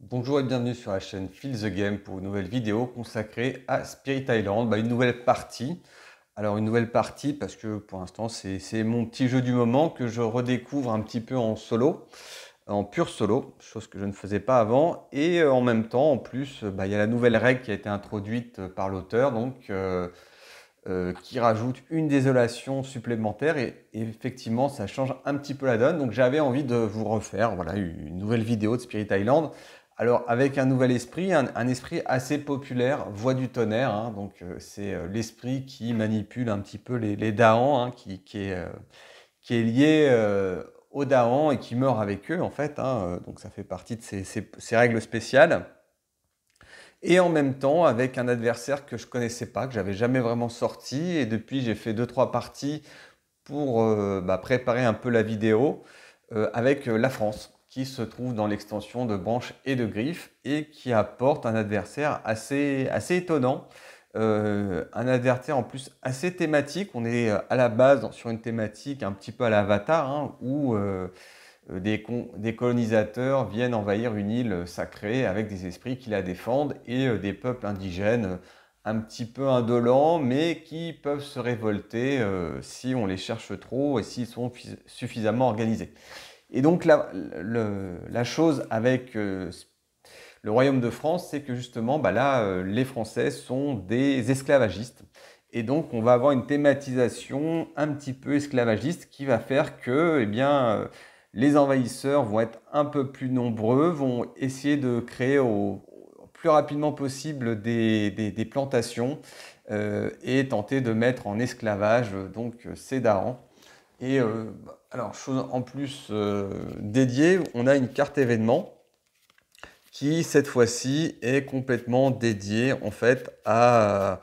Bonjour et bienvenue sur la chaîne Feel the Game pour une nouvelle vidéo consacrée à Spirit Island, une nouvelle partie. Alors une nouvelle partie parce que pour l'instant c'est mon petit jeu du moment que je redécouvre un petit peu en solo, en pur solo, chose que je ne faisais pas avant. Et en même temps, en plus, il y a la nouvelle règle qui a été introduite par l'auteur, qui rajoute une désolation supplémentaire et effectivement ça change un petit peu la donne. Donc j'avais envie de vous refaire voilà, une nouvelle vidéo de Spirit Island. Alors avec un nouvel esprit, un esprit assez populaire, Voix du tonnerre, hein. C'est l'esprit qui manipule un petit peu les Daans, hein, qui est lié aux Daans et qui meurt avec eux en fait, hein. Donc ça fait partie de ces règles spéciales. Et en même temps avec un adversaire que je connaissais pas, que j'avais jamais vraiment sorti. Et depuis, j'ai fait deux trois parties pour préparer un peu la vidéo avec la France, qui se trouve dans l'extension de Branches et de Griffes et qui apporte un adversaire assez étonnant. Un adversaire en plus assez thématique. On est à la base sur une thématique un petit peu à l'Avatar, hein, où des colonisateurs viennent envahir une île sacrée avec des esprits qui la défendent et des peuples indigènes un petit peu indolents mais qui peuvent se révolter si on les cherche trop et s'ils sont suffisamment organisés. Et donc la chose avec le royaume de France, c'est que justement les Français sont des esclavagistes. Et donc on va avoir une thématisation un petit peu esclavagiste qui va faire que les envahisseurs vont être un peu plus nombreux, vont essayer de créer au plus rapidement possible des plantations et tenter de mettre en esclavage ces Daans. Et alors, chose en plus dédiée, on a une carte événement qui cette fois-ci est complètement dédiée en fait à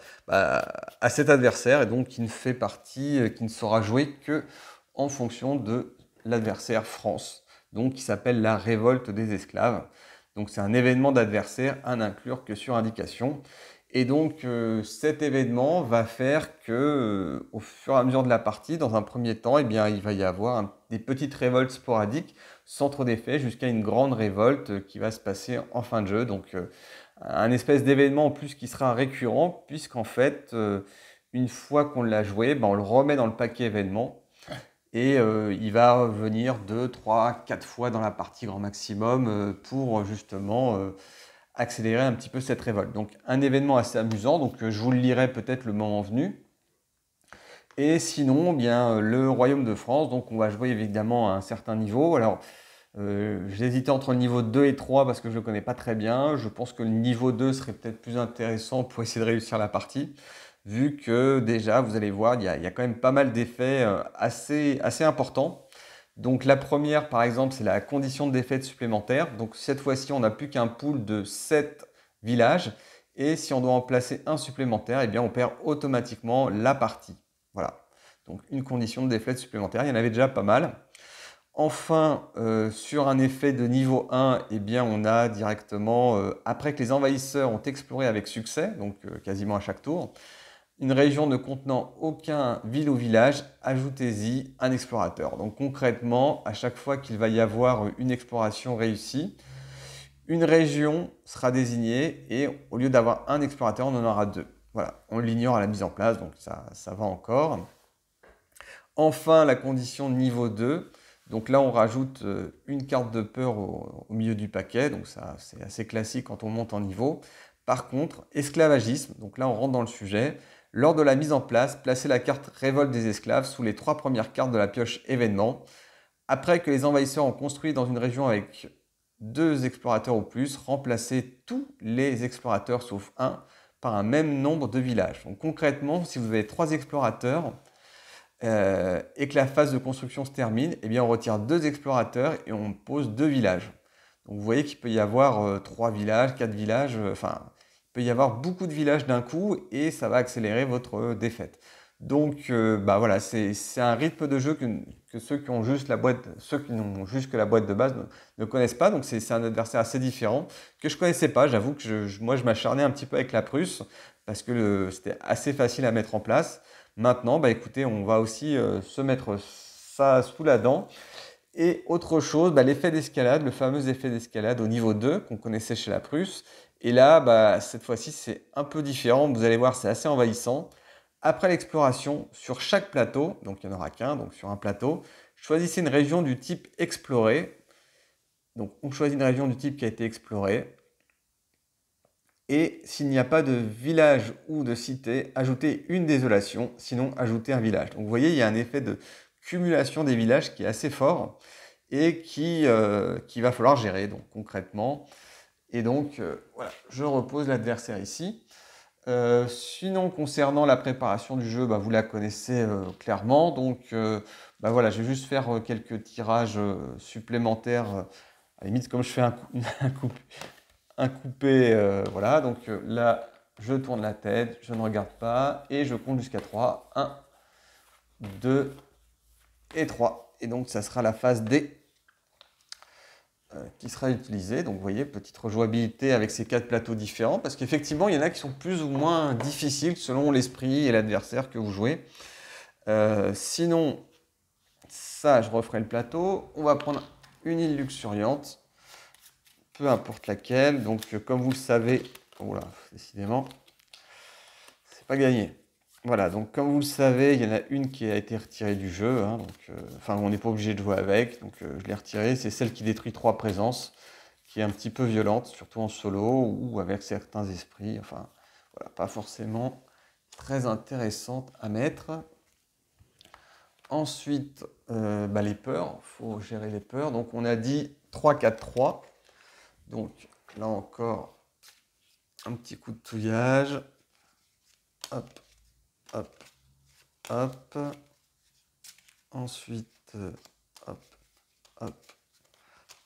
cet adversaire et donc qui ne fait partie, qui ne sera joué que en fonction de l'adversaire France, donc qui s'appelle la révolte des esclaves. Donc c'est un événement d'adversaire à n'inclure que sur indication. Et donc cet événement va faire que au fur et à mesure de la partie, dans un premier temps, il va y avoir des petites révoltes sporadiques sans trop d'effet jusqu'à une grande révolte qui va se passer en fin de jeu. Donc un espèce d'événement en plus qui sera récurrent puisqu'en fait une fois qu'on l'a joué, on le remet dans le paquet événement et il va revenir 2, 3, 4 fois dans la partie grand maximum pour justement accélérer un petit peu cette révolte. Donc un événement assez amusant, donc je vous le lirai peut-être le moment venu. Et sinon, le Royaume de France, donc on va jouer évidemment à un certain niveau. Alors j'ai hésité entre le niveau 2 et 3 parce que je ne le connais pas très bien. Je pense que le niveau 2 serait peut-être plus intéressant pour essayer de réussir la partie, vu que déjà, vous allez voir, il y a quand même pas mal d'effets assez importants. Donc la première, par exemple, c'est la condition de défaite supplémentaire. Donc cette fois-ci, on n'a plus qu'un pool de 7 villages. Et si on doit en placer un supplémentaire, eh bien on perd automatiquement la partie. Voilà. Donc une condition de défaite supplémentaire. Il y en avait déjà pas mal. Enfin, sur un effet de niveau 1, eh bien, on a directement, après que les envahisseurs ont exploré avec succès, donc quasiment à chaque tour, une région ne contenant aucun ville ou village, ajoutez-y un explorateur. Donc concrètement, à chaque fois qu'il va y avoir une exploration réussie, une région sera désignée et au lieu d'avoir un explorateur, on en aura deux. Voilà, on l'ignore à la mise en place, donc ça va encore. Enfin, la condition niveau 2. Donc là, on rajoute une carte de peur au milieu du paquet. Donc ça, c'est assez classique quand on monte en niveau. Par contre, esclavagisme. Donc là, on rentre dans le sujet. Lors de la mise en place, placez la carte révolte des esclaves sous les 3 premières cartes de la pioche événement. Après que les envahisseurs ont construit dans une région avec 2 explorateurs ou plus, remplacez tous les explorateurs sauf un par un même nombre de villages. Donc concrètement, si vous avez 3 explorateurs, et que la phase de construction se termine, eh bien on retire 2 explorateurs et on pose 2 villages. Donc vous voyez qu'il peut y avoir 3 villages, 4 villages, enfin il peut y avoir beaucoup de villages d'un coup et ça va accélérer votre défaite. Donc voilà, c'est un rythme de jeu que ceux qui ont juste la boîte, ceux qui n'ont juste que la boîte de base ne connaissent pas. Donc c'est un adversaire assez différent que je connaissais pas. J'avoue que moi je m'acharnais un petit peu avec la Prusse parce que c'était assez facile à mettre en place. Maintenant, écoutez, on va aussi se mettre ça sous la dent Et autre chose, l'effet d'escalade, le fameux effet d'escalade au niveau 2 qu'on connaissait chez la Prusse. Et là, cette fois-ci, c'est un peu différent. Vous allez voir, c'est assez envahissant. Après l'exploration, sur chaque plateau, donc il n'y en aura qu'un, donc sur un plateau, choisissez une région du type exploré. Donc on choisit une région du type qui a été explorée. Et s'il n'y a pas de village ou de cité, ajoutez une désolation, sinon ajoutez un village. Donc vous voyez, il y a un effet de cumulation des villages qui est assez fort et qui va falloir gérer donc, concrètement. Et donc voilà, je repose l'adversaire ici. Sinon, concernant la préparation du jeu, vous la connaissez clairement. Donc voilà, je vais juste faire quelques tirages supplémentaires. À la limite, comme je fais un coupé, voilà. Donc là, je tourne la tête, je ne regarde pas et je compte jusqu'à 3. 1, 2 et 3. Et donc, ça sera la phase D qui sera utilisée. Donc, vous voyez, petite rejouabilité avec ces 4 plateaux différents parce qu'effectivement, il y en a qui sont plus ou moins difficiles selon l'esprit et l'adversaire que vous jouez. Sinon, ça, je referai le plateau. On va prendre une île luxuriante, peu importe laquelle. Donc, comme vous le savez, oula, décidément, c'est pas gagné. Voilà, donc comme vous le savez, il y en a une qui a été retirée du jeu, hein, donc, enfin on n'est pas obligé de jouer avec, donc je l'ai retirée. C'est celle qui détruit 3 présences, qui est un petit peu violente, surtout en solo ou avec certains esprits. Enfin, voilà, pas forcément très intéressante à mettre. Ensuite, les peurs, il faut gérer les peurs. Donc on a dit 3, 4, 3. Donc là encore, un petit coup de touillage. Hop, hop, hop. Ensuite, hop, hop,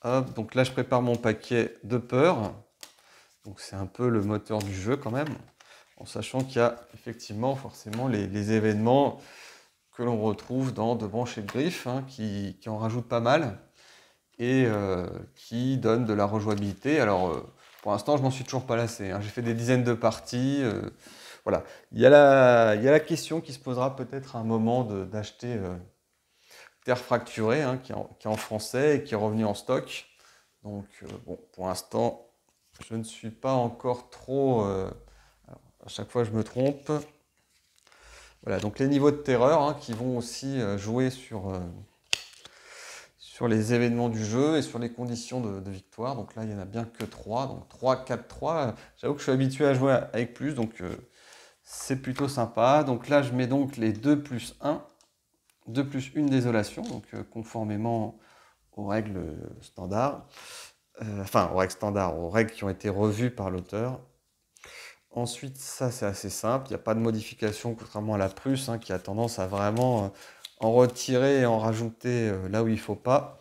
hop. Donc là, je prépare mon paquet de peur. Donc c'est un peu le moteur du jeu quand même. En sachant qu'il y a effectivement forcément les événements que l'on retrouve dans De Branche et de Griffe, hein, qui en rajoutent pas mal et qui donnent de la rejouabilité. Alors pour l'instant, je m'en suis toujours pas lassé, hein. J'ai fait des dizaines de parties. Voilà. Il y a la question qui se posera peut-être à un moment d'acheter Terre fracturée, hein, qui est en français et qui est revenu en stock. Donc bon, pour l'instant, je ne suis pas encore trop... alors, à chaque fois, je me trompe. Voilà, donc les niveaux de terreur, hein, qui vont aussi jouer sur les événements du jeu et sur les conditions de victoire. Donc là, il n'y en a bien que 3. Donc 3, 4, 3. J'avoue que je suis habitué à jouer avec plus, donc c'est plutôt sympa. Donc là, je mets donc les 2 plus 1. 2 plus 1 désolation, donc conformément aux règles standards. Enfin, aux règles standards, aux règles qui ont été revues par l'auteur. Ensuite, ça c'est assez simple, il n'y a pas de modification, contrairement à la Prusse, hein, qui a tendance à vraiment en retirer et en rajouter là où il ne faut pas.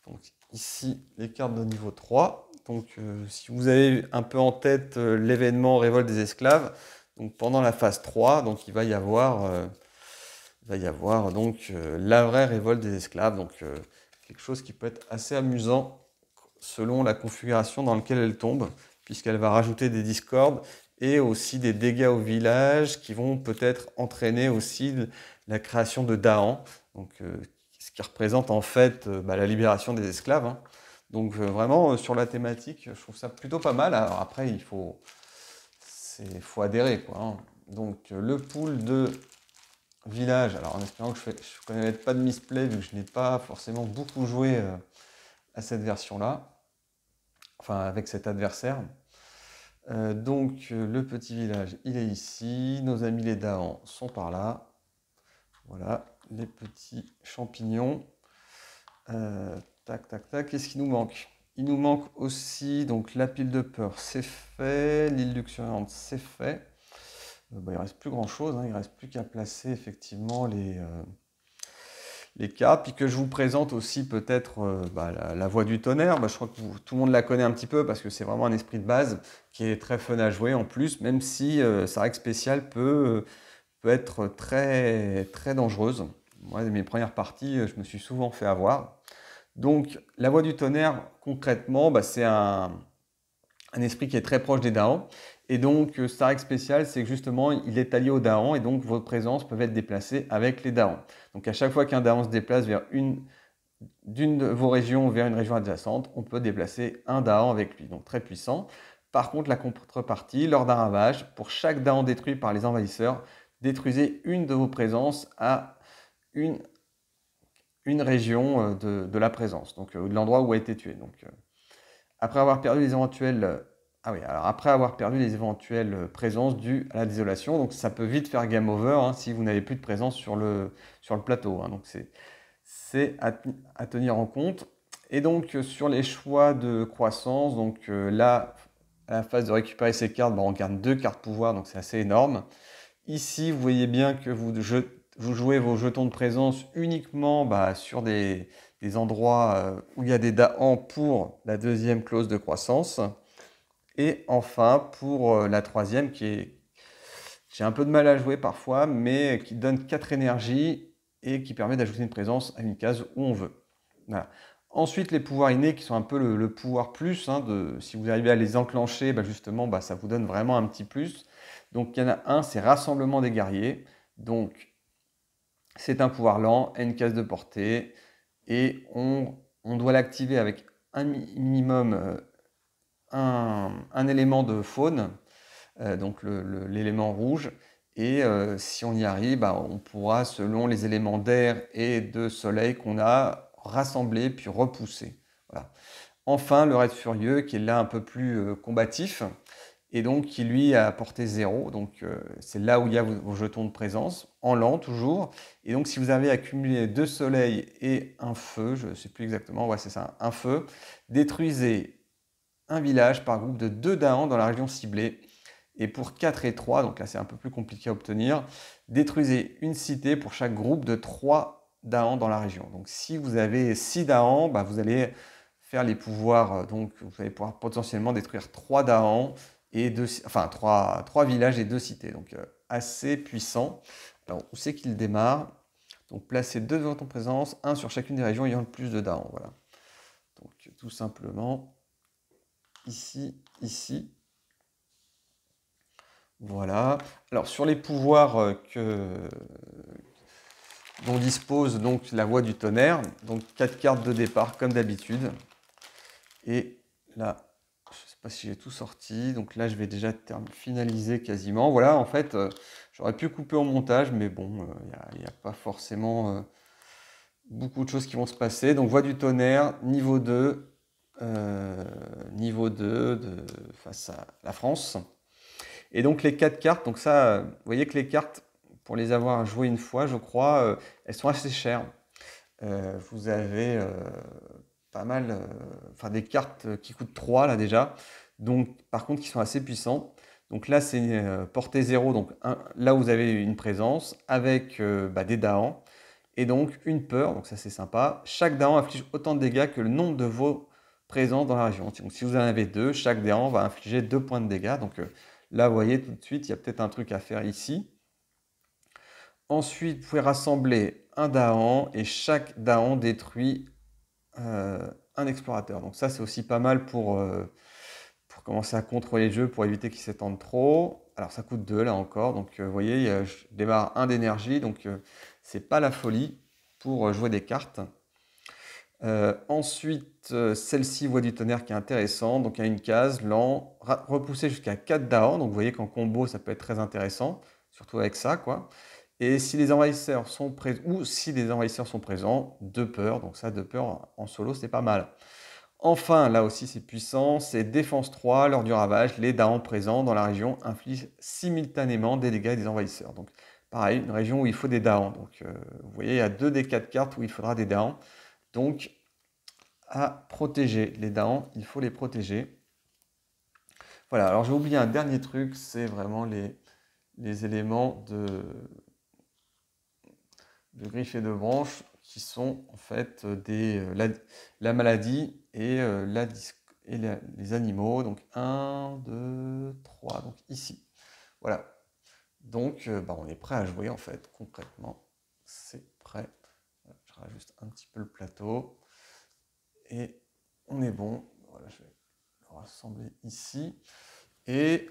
Donc ici, les cartes de niveau 3. Donc si vous avez un peu en tête l'événement Révolte des esclaves, donc pendant la phase 3, donc il va y avoir donc la vraie révolte des esclaves, donc quelque chose qui peut être assez amusant selon la configuration dans laquelle elle tombe, puisqu'elle va rajouter des discordes et aussi des dégâts au village qui vont peut-être entraîner aussi la création de Dahan, donc, ce qui représente en fait la libération des esclaves, hein. Donc vraiment sur la thématique, je trouve ça plutôt pas mal. Alors après, il faut adhérer, quoi, hein. Donc le pool de village, alors en espérant que je ne connais pas de misplay vu que je n'ai pas forcément beaucoup joué à cette version-là, enfin avec cet adversaire. Donc le petit village, il est ici, nos amis les Dahans sont par là. Voilà, les petits champignons. Tac, tac, tac, qu'est-ce qui nous manque? Il nous manque aussi donc la pile de peur, c'est fait, l'île luxuriante, c'est fait. Il ne reste plus grand-chose, hein, il ne reste plus qu'à placer effectivement les cartes, puis que je vous présente aussi peut-être la voix du tonnerre. Je crois que tout le monde la connaît un petit peu parce que c'est vraiment un esprit de base qui est très fun à jouer en plus, même si sa règle spéciale peut être très, très dangereuse. Moi, mes premières parties, je me suis souvent fait avoir. Donc, la voix du tonnerre, concrètement, c'est un esprit qui est très proche des Dahans. Et donc, sa règle spéciale, c'est que justement, il est allié aux Dahans et donc vos présences peuvent être déplacées avec les Dahans. Donc, à chaque fois qu'un Dahan se déplace vers une d'une de vos régions vers une région adjacente, on peut déplacer un Daon avec lui, donc très puissant. Par contre, la contrepartie, lors d'un ravage, pour chaque Daon détruit par les envahisseurs, détruisez une de vos présences à une région de la présence, donc de l'endroit où a été tué. Donc, après avoir perdu les éventuelles après avoir perdu les éventuelles présences dues à la désolation, donc ça peut vite faire game over hein, si vous n'avez plus de présence sur le plateau. Hein, donc c'est à tenir en compte. Et donc sur les choix de croissance, donc là, à la phase de récupérer ces cartes, on garde 2 cartes pouvoir, donc c'est assez énorme. Ici, vous voyez bien que vous jouez vos jetons de présence uniquement sur des endroits où il y a des Daans pour la deuxième clause de croissance. Et enfin, pour la troisième, j'ai un peu de mal à jouer parfois, mais qui donne 4 énergies et qui permet d'ajouter une présence à une case où on veut. Voilà. Ensuite, les pouvoirs innés qui sont un peu le pouvoir plus, hein, si vous arrivez à les enclencher, justement, ça vous donne vraiment un petit plus. Donc il y en a un, c'est Rassemblement des guerriers. Donc c'est un pouvoir lent, à une case de portée, et on doit l'activer avec un minimum un élément de faune, donc l'élément rouge. Et si on y arrive, on pourra, selon les éléments d'air et de soleil qu'on a, rassembler puis repousser. Voilà. Enfin, le raid furieux qui est là un peu plus combatif et donc qui lui a portée 0. Donc c'est là où il y a vos jetons de présence, en lent toujours. Et donc si vous avez accumulé 2 soleils et un feu, je ne sais plus exactement, ouais c'est ça, un feu, détruisez un village par groupe de 2 Daans dans la région ciblée. Et pour 4 et 3, donc là c'est un peu plus compliqué à obtenir, détruisez une cité pour chaque groupe de 3 Daans dans la région. Donc si vous avez 6 Daans, vous allez faire les pouvoirs, donc vous allez pouvoir potentiellement détruire 3 Daans et 3 villages et 2 cités. Donc assez puissant. Alors où c'est qu'il démarre? Donc placez 2 devant en présence, 1 sur chacune des régions ayant le plus de Daans. Voilà. Donc tout simplement ici, ici. Voilà. Alors sur les pouvoirs dont dispose donc la voie du tonnerre, donc 4 cartes de départ comme d'habitude. Et là, je ne sais pas si j'ai tout sorti, donc là je vais déjà finaliser quasiment. Voilà, en fait, j'aurais pu couper au montage, mais bon, il n'y a pas forcément beaucoup de choses qui vont se passer. Donc voie du tonnerre, niveau 2 face à la France. Et donc les 4 cartes, donc ça, vous voyez que les cartes, pour les avoir jouées une fois, je crois, elles sont assez chères. Vous avez pas mal, des cartes qui coûtent 3 là déjà, donc par contre qui sont assez puissants. Donc là c'est portée 0, donc là vous avez une présence avec des Daans et donc une peur, donc ça c'est sympa. Chaque Daan inflige autant de dégâts que le nombre de vos présences dans la région. Donc si vous en avez 2, chaque Daan va infliger 2 points de dégâts. Donc là vous voyez tout de suite il y a peut-être un truc à faire ici. Ensuite, vous pouvez rassembler un Daan et chaque Daan détruit un explorateur. Donc ça, c'est aussi pas mal pour commencer à contrôler le jeu, pour éviter qu'il s'étende trop. Alors ça coûte 2 là encore. Donc vous voyez, je démarre 1 d'énergie. Donc c'est pas la folie pour jouer des cartes. Ensuite, celle-ci, voie du tonnerre qui est intéressante. Donc il y a une case, lent, repousser jusqu'à 4 Daans. Donc vous voyez qu'en combo, ça peut être très intéressant. Surtout avec ça, quoi. Et si les envahisseurs sont présents, ou si les envahisseurs sont présents, 2 peurs. Donc ça, 2 peurs en solo, c'est pas mal. Enfin, là aussi, c'est puissant. C'est défense 3. Lors du ravage, les Daans présents dans la région infligent simultanément des dégâts des envahisseurs. Donc pareil, une région où il faut des Daans. Donc vous voyez, il y a 2 des 4 cartes où il faudra des Daans. Donc à protéger. Les Daans, il faut les protéger. Voilà, alors j'ai oublié un dernier truc, c'est vraiment les éléments de griffes et de branches qui sont en fait la maladie et, les animaux. Donc 1, 2, 3, donc ici. Voilà. Donc on est prêt à jouer en fait, concrètement. C'est prêt. Voilà, je rajuste un petit peu le plateau. Et on est bon. Voilà, je vais le rassembler ici. Et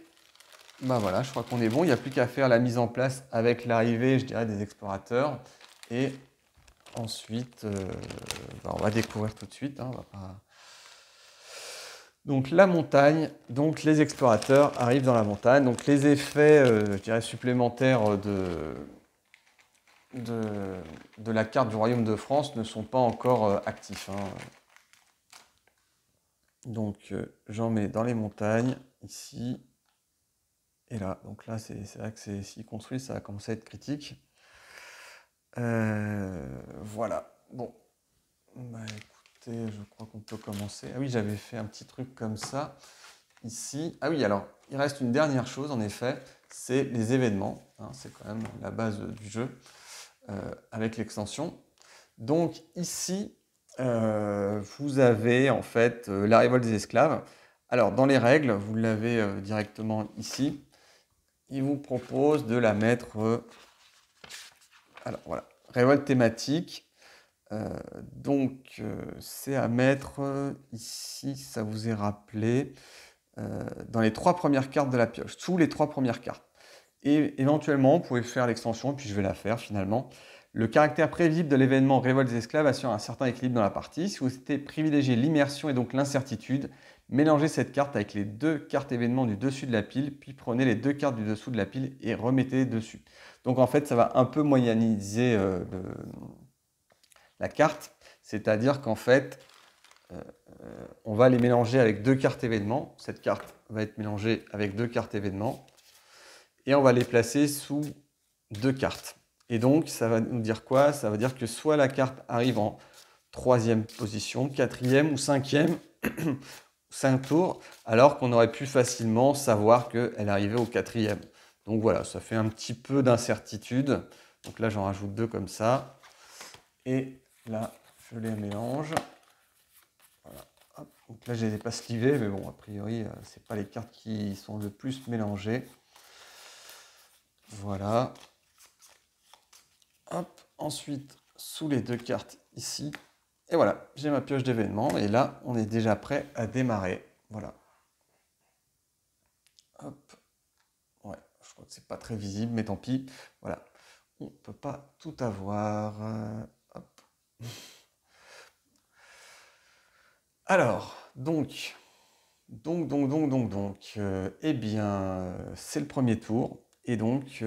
voilà, je crois qu'on est bon. Il n'y a plus qu'à faire la mise en place avec l'arrivée, je dirais, des explorateurs. Et ensuite, on va découvrir tout de suite. Hein, on va pas... Donc la montagne, donc les explorateurs arrivent dans la montagne. Donc les effets, je dirais, supplémentaires de la carte du Royaume de France ne sont pas encore actifs. Hein. Donc j'en mets dans les montagnes, ici et là. Donc là, c'est vrai que s'ils construisent, ça va commencer à être critique. Voilà. Bon. Bah écoutez, je crois qu'on peut commencer. Ah oui, j'avais fait un petit truc comme ça. Ici. Ah oui, alors, il reste une dernière chose, en effet, c'est les événements. Hein, c'est quand même la base du jeu avec l'extension. Donc ici, vous avez en fait la révolte des esclaves. Alors, dans les règles, vous l'avez directement ici. Il vous propose de la mettre... alors, voilà. Révolte thématique. Donc, c'est à mettre ici, ça vous est rappelé, dans les 3 premières cartes de la pioche, sous les 3 premières cartes. Et éventuellement, vous pouvez faire l'extension, et puis je vais la faire finalement. Le caractère prévisible de l'événement Révolte des esclaves assure un certain équilibre dans la partie. Si vous souhaitez privilégier l'immersion et donc l'incertitude, mélangez cette carte avec les 2 cartes événements du dessus de la pile, puis prenez les 2 cartes du dessous de la pile et remettez-les dessus. Donc en fait, ça va un peu moyenniser la carte, c'est-à-dire qu'en fait, on va les mélanger avec 2 cartes événements. Cette carte va être mélangée avec 2 cartes événements. Et on va les placer sous 2 cartes. Et donc, ça va nous dire quoi? Ça veut dire que soit la carte arrive en 3e position, 4e ou 5e, 5 tours, alors qu'on aurait pu facilement savoir qu'elle arrivait au 4e. Donc voilà, ça fait un petit peu d'incertitude. Donc là, j'en rajoute 2 comme ça. Et là, je les mélange. Voilà. Hop. Donc là, je ne les ai pas slivés, mais bon, a priori, ce n'est pas les cartes qui sont le plus mélangées. Voilà. Hop. Ensuite, sous les 2 cartes ici. Et voilà, j'ai ma pioche d'événements. Et là, on est déjà prêt à démarrer. Voilà. Hop. Ouais, je crois que c'est pas très visible, mais tant pis. Voilà. On ne peut pas tout avoir. Hop. Alors, donc, eh bien, c'est le premier tour. Et donc,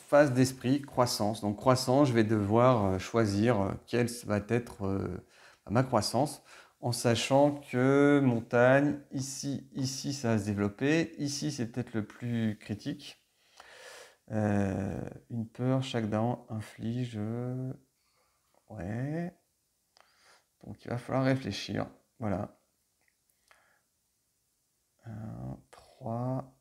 phase d'esprit, croissance. Donc, croissance, je vais devoir choisir quelle va être ma croissance, en sachant que montagne, ici, ça va se développer. Ici, c'est peut-être le plus critique. Une peur, chaque dent inflige... ouais. Donc, il va falloir réfléchir. Voilà. 1, 3,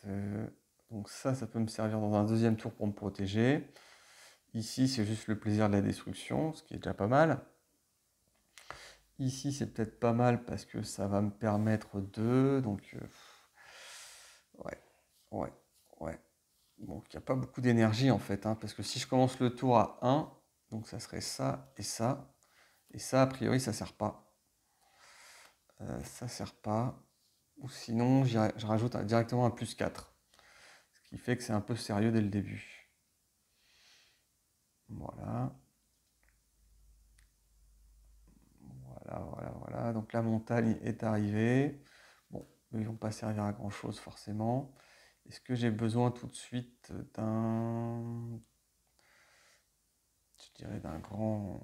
2... Donc ça peut me servir dans un deuxième tour pour me protéger. Ici, c'est juste le plaisir de la destruction, ce qui est déjà pas mal. Ici, c'est peut-être pas mal parce que ça va me permettre de... Donc, ouais. Bon, il n'y a pas beaucoup d'énergie en fait, hein, parce que si je commence le tour à 1, donc ça serait ça et ça. Et ça, a priori, ça sert pas. Ça sert pas. Ou sinon, je rajoute directement un plus 4. Ce qui fait que c'est un peu sérieux dès le début. Voilà. Voilà. Donc la montagne est arrivée. Bon, ils ne vont pas servir à grand chose forcément. Est-ce que j'ai besoin tout de suite d'un... je dirais d'un grand...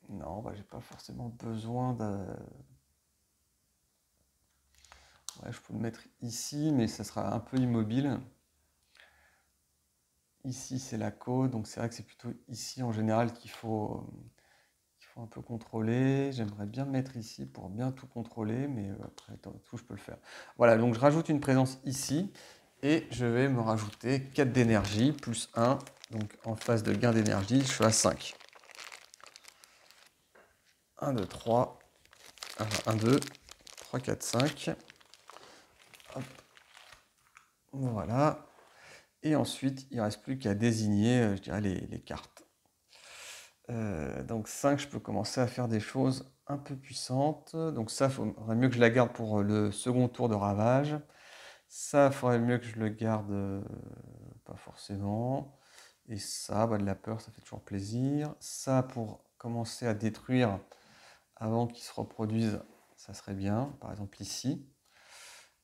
non, j'ai pas forcément besoin de... ouais, je peux le mettre ici, mais ça sera un peu immobile. Ici, c'est la côte, donc c'est vrai que c'est plutôt ici en général qu'il faut un peu contrôler. J'aimerais bien me mettre ici pour bien tout contrôler, mais après, tout, je peux le faire. Voilà, donc je rajoute une présence ici, et je vais me rajouter 4 d'énergie, plus 1. Donc en phase de gain d'énergie, je suis à 5. 1, 2, 3. 1, 2, 3, 4, 5. Hop. Voilà. Et ensuite, il ne reste plus qu'à désigner, je dirais, les cartes. Donc 5, je peux commencer à faire des choses un peu puissantes. Donc ça, il faudrait mieux que je la garde pour le second tour de ravage. Ça, il faudrait mieux que je le garde, pas forcément. Et ça, bah, de la peur, ça fait toujours plaisir. Ça, pour commencer à détruire avant qu'ils se reproduisent, ça serait bien. Par exemple ici.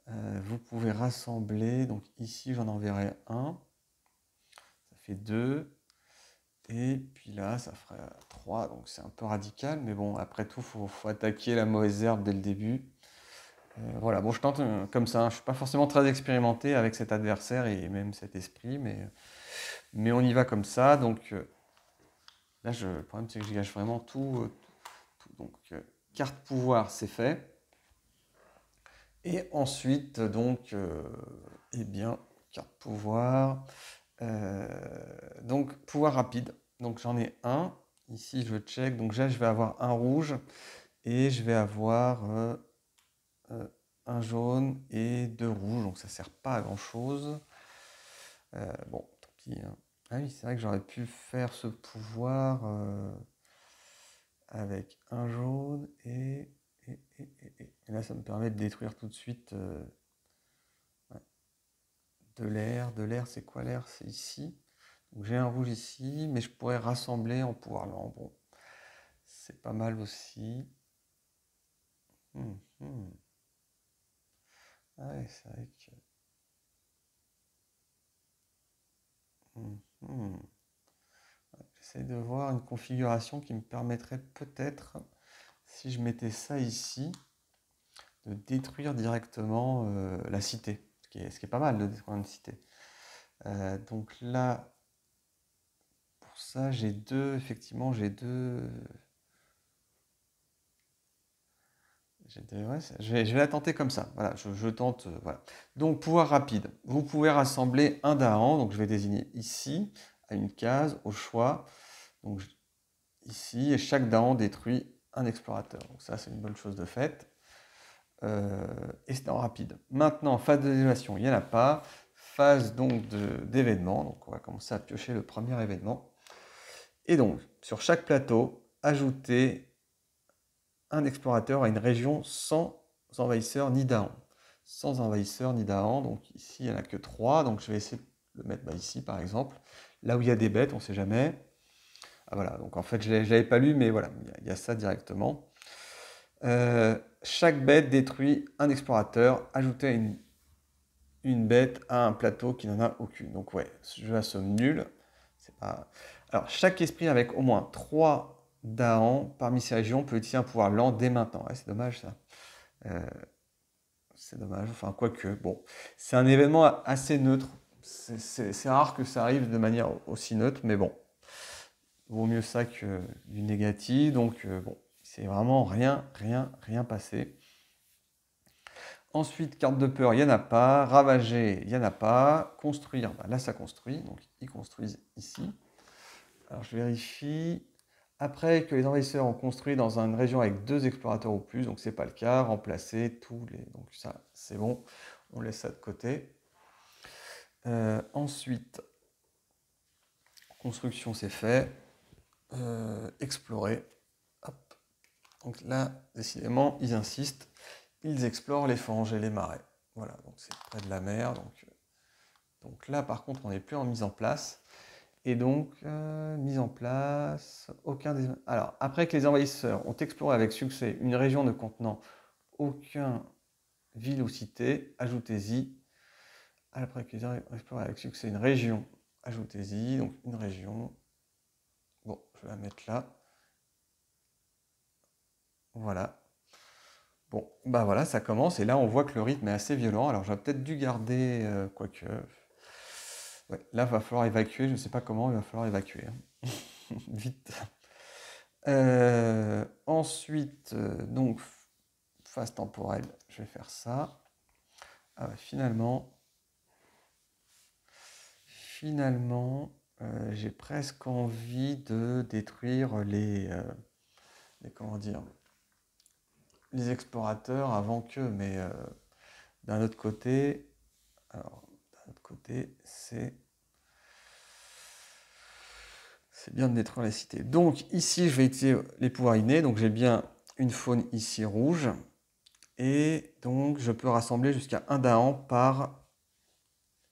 Vous pouvez rassembler. Donc ici, j'en enverrai un. Ça fait 2. Et puis là, ça ferait 3. Donc c'est un peu radical. Mais bon, après tout, faut attaquer la mauvaise herbe dès le début. Voilà, bon, je tente comme ça. Je ne suis pas forcément très expérimenté avec cet adversaire et même cet esprit. Mais on y va comme ça. Donc là, le problème, c'est que je gâche vraiment tout. Donc, carte pouvoir, c'est fait. Et ensuite, donc, eh bien, carte pouvoir. Donc, pouvoir rapide. Donc, j'en ai un. Ici, je check. Donc, là, je vais avoir un rouge et je vais avoir un jaune et 2 rouges. Donc, ça ne sert pas à grand-chose. Bon, tant pis, hein. Ah oui, c'est vrai que j'aurais pu faire ce pouvoir avec un jaune et là, ça me permet de détruire tout de suite ouais, de l'air. De l'air, c'est quoi l'air? C'est ici. Donc j'ai un rouge ici, mais je pourrais rassembler en pouvoir lent. Bon, c'est pas mal aussi. Hum, hum. Ah ouais, c'est vrai que... hum. J'essaie de voir une configuration qui me permettrait peut-être, si je mettais ça ici, de détruire directement la cité. Ce qui est pas mal de détruire une cité. Donc là, pour ça, j'ai deux, effectivement, ouais, je vais la tenter comme ça. Voilà, je tente. Voilà. Donc, pouvoir rapide. Vous pouvez rassembler un dahan. Donc, je vais désigner ici, à une case, au choix. Donc, ici, et chaque dahan détruit un explorateur. Donc, ça, c'est une bonne chose de faite. Et c'est en rapide. Maintenant, phase de désolation, il n'y en a pas. Phase donc d'événement. Donc, on va commencer à piocher le premier événement. Et donc, sur chaque plateau, ajouter un explorateur à une région sans envahisseur ni dahan. Sans envahisseur ni dahan, donc ici il n'y en a que 3, donc je vais essayer de le mettre ici par exemple. Là où il y a des bêtes, on ne sait jamais. Ah voilà, donc en fait je ne l'avais pas lu, mais voilà, il y a ça directement. Chaque bête détruit un explorateur, ajouter une bête à un plateau qui n'en a aucune. Donc ouais, je assomme nul. Pas... Alors chaque esprit avec au moins 3 Dahan parmi ces régions peut utiliser un pouvoir lent dès maintenant. Ouais, c'est dommage ça. Euh, c'est dommage. Enfin, quoique, bon. C'est un événement assez neutre. C'est rare que ça arrive de manière aussi neutre, mais bon. Vaut mieux ça que du négatif. Donc, bon, c'est vraiment rien passé. Ensuite, carte de peur, il n'y en a pas. Ravager, il n'y en a pas. Construire, bah là ça construit. Donc, ils construisent ici. Alors, je vérifie. Après que les envahisseurs ont construit dans une région avec 2 explorateurs ou plus, donc c'est pas le cas, remplacer tous les... Donc ça, c'est bon, on laisse ça de côté. Ensuite, construction, c'est fait. Explorer. Hop. Donc là, décidément, ils insistent. Ils explorent les fanges et les marais. Voilà, donc c'est près de la mer. Donc là, par contre, on n'est plus en mise en place. Et donc, mise en place, aucun des... Alors, après que les envahisseurs ont exploré avec succès une région ne contenant aucun ville ou cité, ajoutez-y. Après que les envahisseurs ont exploré avec succès une région, ajoutez-y. Donc, une région. Bon, je vais la mettre là. Voilà. Bon, bah voilà, ça commence. Et là, on voit que le rythme est assez violent. Alors, j'aurais peut-être dû garder, quoique... Ouais, là, il va falloir évacuer. Je ne sais pas comment, il va falloir évacuer. Hein. Vite. Ensuite, donc, phase temporelle, je vais faire ça. Ah ouais, finalement, j'ai presque envie de détruire comment dire, les explorateurs avant qu'eux, mais d'un autre côté, c'est bien de détruire les cités. Donc ici, je vais utiliser les pouvoirs innés. Donc j'ai bien une faune ici rouge. Et donc je peux rassembler jusqu'à un dahan par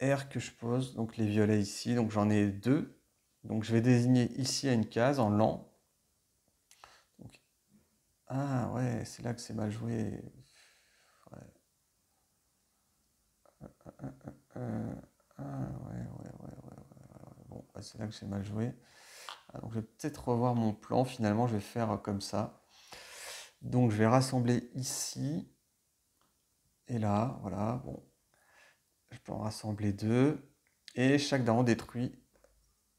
air que je pose. Donc les violets ici. Donc j'en ai 2. Donc je vais désigner ici à une case en lent. Donc, ah ouais, c'est là que c'est mal joué. Ouais. Ah ouais. Bon, bah, c'est là que j'ai mal joué. Ah, donc je vais peut-être revoir mon plan. Finalement, je vais faire comme ça. Donc je vais rassembler ici et là. Voilà. Bon, je peux en rassembler deux. Et chaque daron détruit.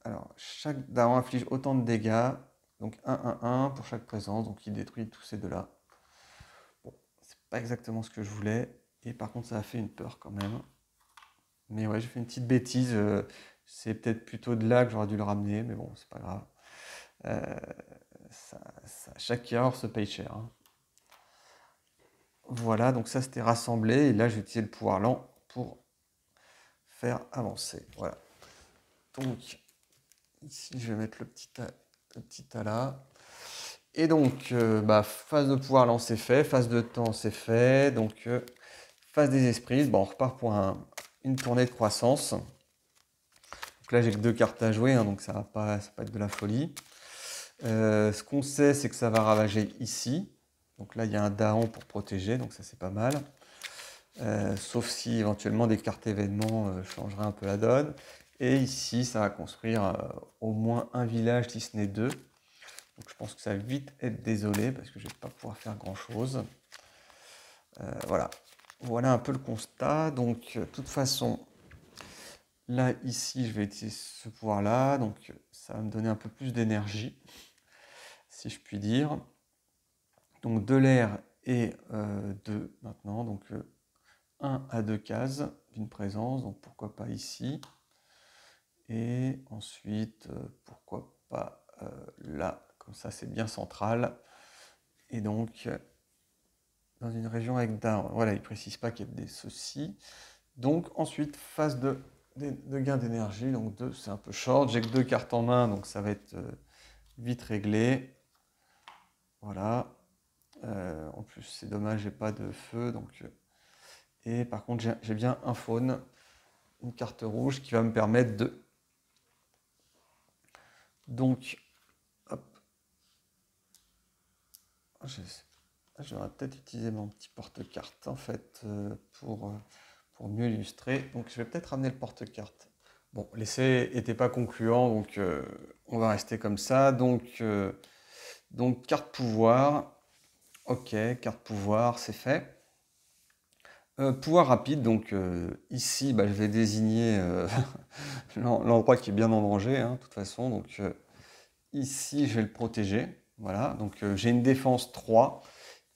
Alors, chaque daron inflige autant de dégâts. Donc 1 pour chaque présence. Donc il détruit tous ces deux-là. Bon, c'est pas exactement ce que je voulais. Et par contre, ça a fait une peur quand même. Mais ouais, j'ai fait une petite bêtise. C'est peut-être plutôt de là que j'aurais dû le ramener. Mais bon, c'est pas grave. Euh, chaque erreur se paye cher, hein. Voilà, donc ça c'était rassemblé. Et là, j'ai utilisé le pouvoir lent pour faire avancer. Voilà. Donc, ici, je vais mettre le petit tas là. Et donc, phase de pouvoir lent, c'est fait. Phase de temps, c'est fait. Donc, phase des esprits. Bon, on repart pour une tournée de croissance. Donc là, j'ai que 2 cartes à jouer, hein, donc ça va pas être de la folie. Ce qu'on sait, c'est que ça va ravager ici. Donc là, il y a un daon pour protéger, donc ça c'est pas mal. Sauf si éventuellement des cartes événements changeraient un peu la donne. Et ici, ça va construire au moins un village, si ce n'est 2. Donc je pense que ça va vite être désolé parce que je ne vais pas pouvoir faire grand chose. Voilà. Voilà un peu le constat. Donc de toute façon, là, ici, je vais utiliser ce pouvoir-là. Donc ça va me donner un peu plus d'énergie, si je puis dire. Donc de l'air et 2 maintenant. Donc 1 à 2 cases d'une présence. Donc pourquoi pas ici. Et ensuite, pourquoi pas là. Comme ça, c'est bien central. Et donc, dans une région avec d'un... Voilà, il ne précise pas qu'il y a des ceci. Donc ensuite, phase de gain d'énergie. Donc 2, c'est un peu short. J'ai que 2 cartes en main, donc ça va être vite réglé. Voilà. En plus, c'est dommage, j'ai pas de feu. Donc, et par contre, j'ai bien un faune, une carte rouge qui va me permettre de... Donc, hop. Je vais peut-être utiliser mon petit porte-carte en fait pour mieux illustrer. Donc je vais peut-être ramener le porte-carte. Bon, l'essai n'était pas concluant, donc on va rester comme ça. Donc carte pouvoir. Ok, carte pouvoir, c'est fait. Pouvoir rapide, donc ici, je vais désigner l'endroit qui est bien en danger, hein, de toute façon. Donc ici, je vais le protéger. Voilà, donc j'ai une défense 3.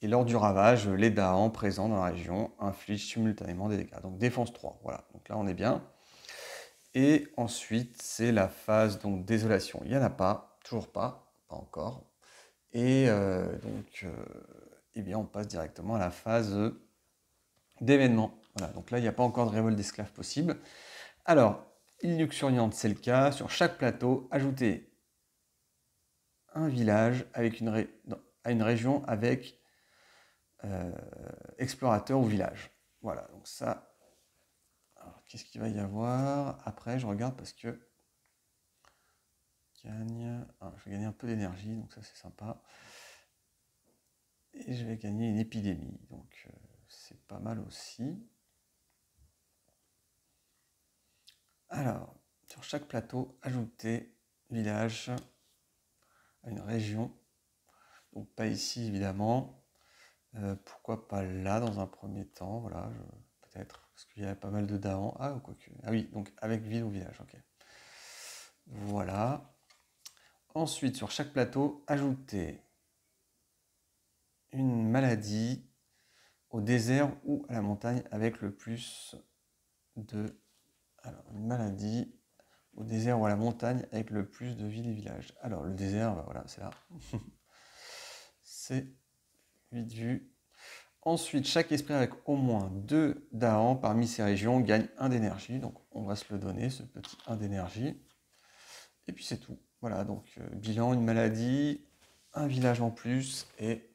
Et lors du ravage, les Daans présents dans la région infligent simultanément des dégâts. Donc défense 3, voilà. Donc là, on est bien. Et ensuite, c'est la phase donc désolation. Il n'y en a pas, toujours pas, pas encore. Et eh bien, on passe directement à la phase d'événement. Voilà, donc là, il n'y a pas encore de révolte d'esclaves possible. Alors, île luxuriante, c'est le cas. Sur chaque plateau, ajoutez un village avec à une région avec explorateur ou village. Voilà, donc ça. Alors, qu'est-ce qu'il va y avoir? Après, je regarde parce que je vais gagner un peu d'énergie, donc ça c'est sympa. Et je vais gagner une épidémie, donc c'est pas mal aussi. Alors, sur chaque plateau, ajoutez village à une région. Donc pas ici évidemment. Pourquoi pas là dans un premier temps, voilà, peut-être, parce qu'il y a pas mal de Daans. Ah, ou quoi que. Ah oui, donc avec ville ou village, ok. Voilà. Ensuite, sur chaque plateau, ajoutez une maladie au désert ou à la montagne avec le plus de... Alors, une maladie au désert ou à la montagne avec le plus de villes et villages. Alors, le désert, voilà, c'est là. C'est vite vu. Ensuite, chaque esprit avec au moins 2 Daans parmi ces régions gagne 1 d'énergie. Donc, on va se le donner, ce petit 1 d'énergie. Et puis, c'est tout. Voilà, donc bilan, une maladie, un village en plus et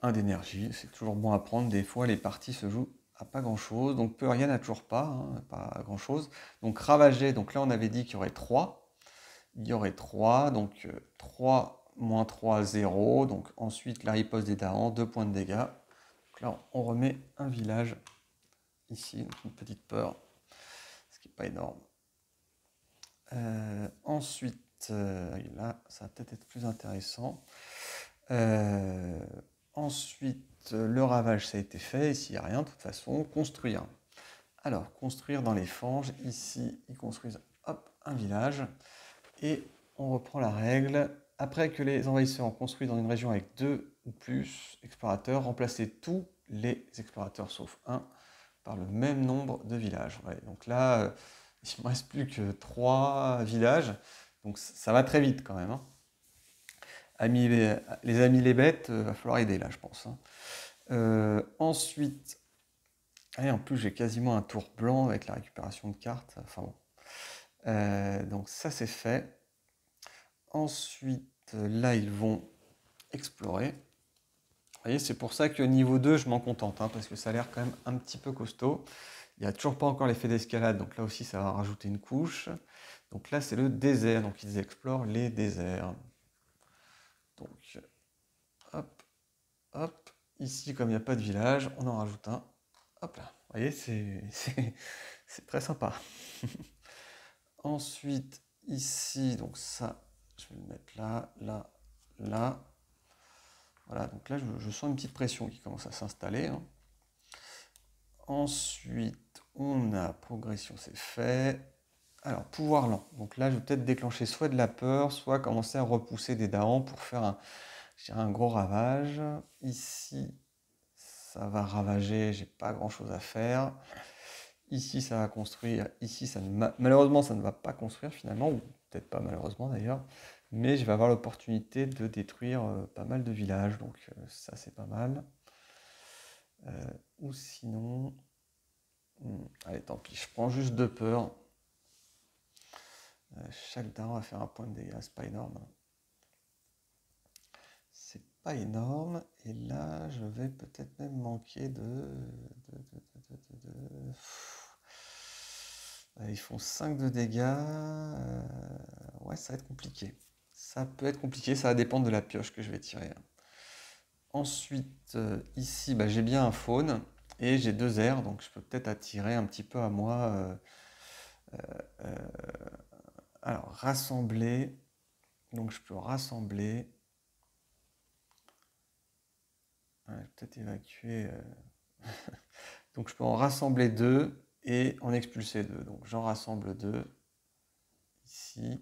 1 d'énergie. C'est toujours bon à prendre. Des fois, les parties se jouent à pas grand-chose. Donc rien n'a toujours pas, hein, pas grand-chose. Donc ravager, donc là on avait dit qu'il y aurait 3. Il y aurait 3, donc 3 moins 3, 0. Donc ensuite la riposte des darons, 2 points de dégâts. Donc là on remet un village ici, donc une petite peur, ce qui n'est pas énorme. Ensuite, là ça va peut-être être plus intéressant. Ensuite, le ravage ça a été fait, ici il n'y a rien de toute façon. Construire. Alors, construire dans les fanges, ici ils construisent hop, un village. Et on reprend la règle. Après que les envahisseurs ont construit dans une région avec 2 ou plus explorateurs, remplacez tous les explorateurs sauf un par le même nombre de villages. Ouais, donc là, il ne me reste plus que 3 villages. Donc ça va très vite quand même, hein. Les amis les bêtes, va falloir aider là, je pense, hein. Ensuite, et en plus j'ai quasiment un tour blanc avec la récupération de cartes. Enfin bon. Donc ça c'est fait. Ensuite, là, ils vont explorer. Vous voyez, c'est pour ça que niveau 2, je m'en contente, hein, parce que ça a l'air quand même un petit peu costaud. Il n'y a toujours pas encore l'effet d'escalade, donc là aussi, ça va rajouter une couche. Donc là, c'est le désert, donc ils explorent les déserts. Donc, hop, hop. Ici, comme il n'y a pas de village, on en rajoute un. Hop là, vous voyez, c'est très sympa. Ensuite, ici, donc ça, je vais le mettre là, là, là. Voilà, donc là, je sens une petite pression qui commence à s'installer, hein. Ensuite, on a progression, c'est fait. Alors, pouvoir lent. Donc là, je vais peut-être déclencher soit de la peur, soit commencer à repousser des darons pour faire un gros ravage. Ici, ça va ravager, j'ai pas grand-chose à faire. Ici, ça va construire. Ici, malheureusement, ça ne va pas construire finalement, ou peut-être pas malheureusement d'ailleurs. Mais je vais avoir l'opportunité de détruire pas mal de villages, donc ça c'est pas mal. Ou sinon... allez, tant pis, je prends juste 2 peurs. Chaque daron va faire un point de dégâts, c'est pas énorme. C'est pas énorme, et là je vais peut-être même manquer Ils font 5 de dégâts. Ouais, ça va être compliqué. Ça peut être compliqué, ça va dépendre de la pioche que je vais tirer. Ensuite, ici, j'ai bien un faune et j'ai 2 airs, donc je peux peut-être attirer un petit peu à moi. Alors, rassembler. Donc, je peux rassembler. Ouais, peut-être évacuer. Donc, je peux en rassembler 2 et en expulser 2. Donc, j'en rassemble 2 ici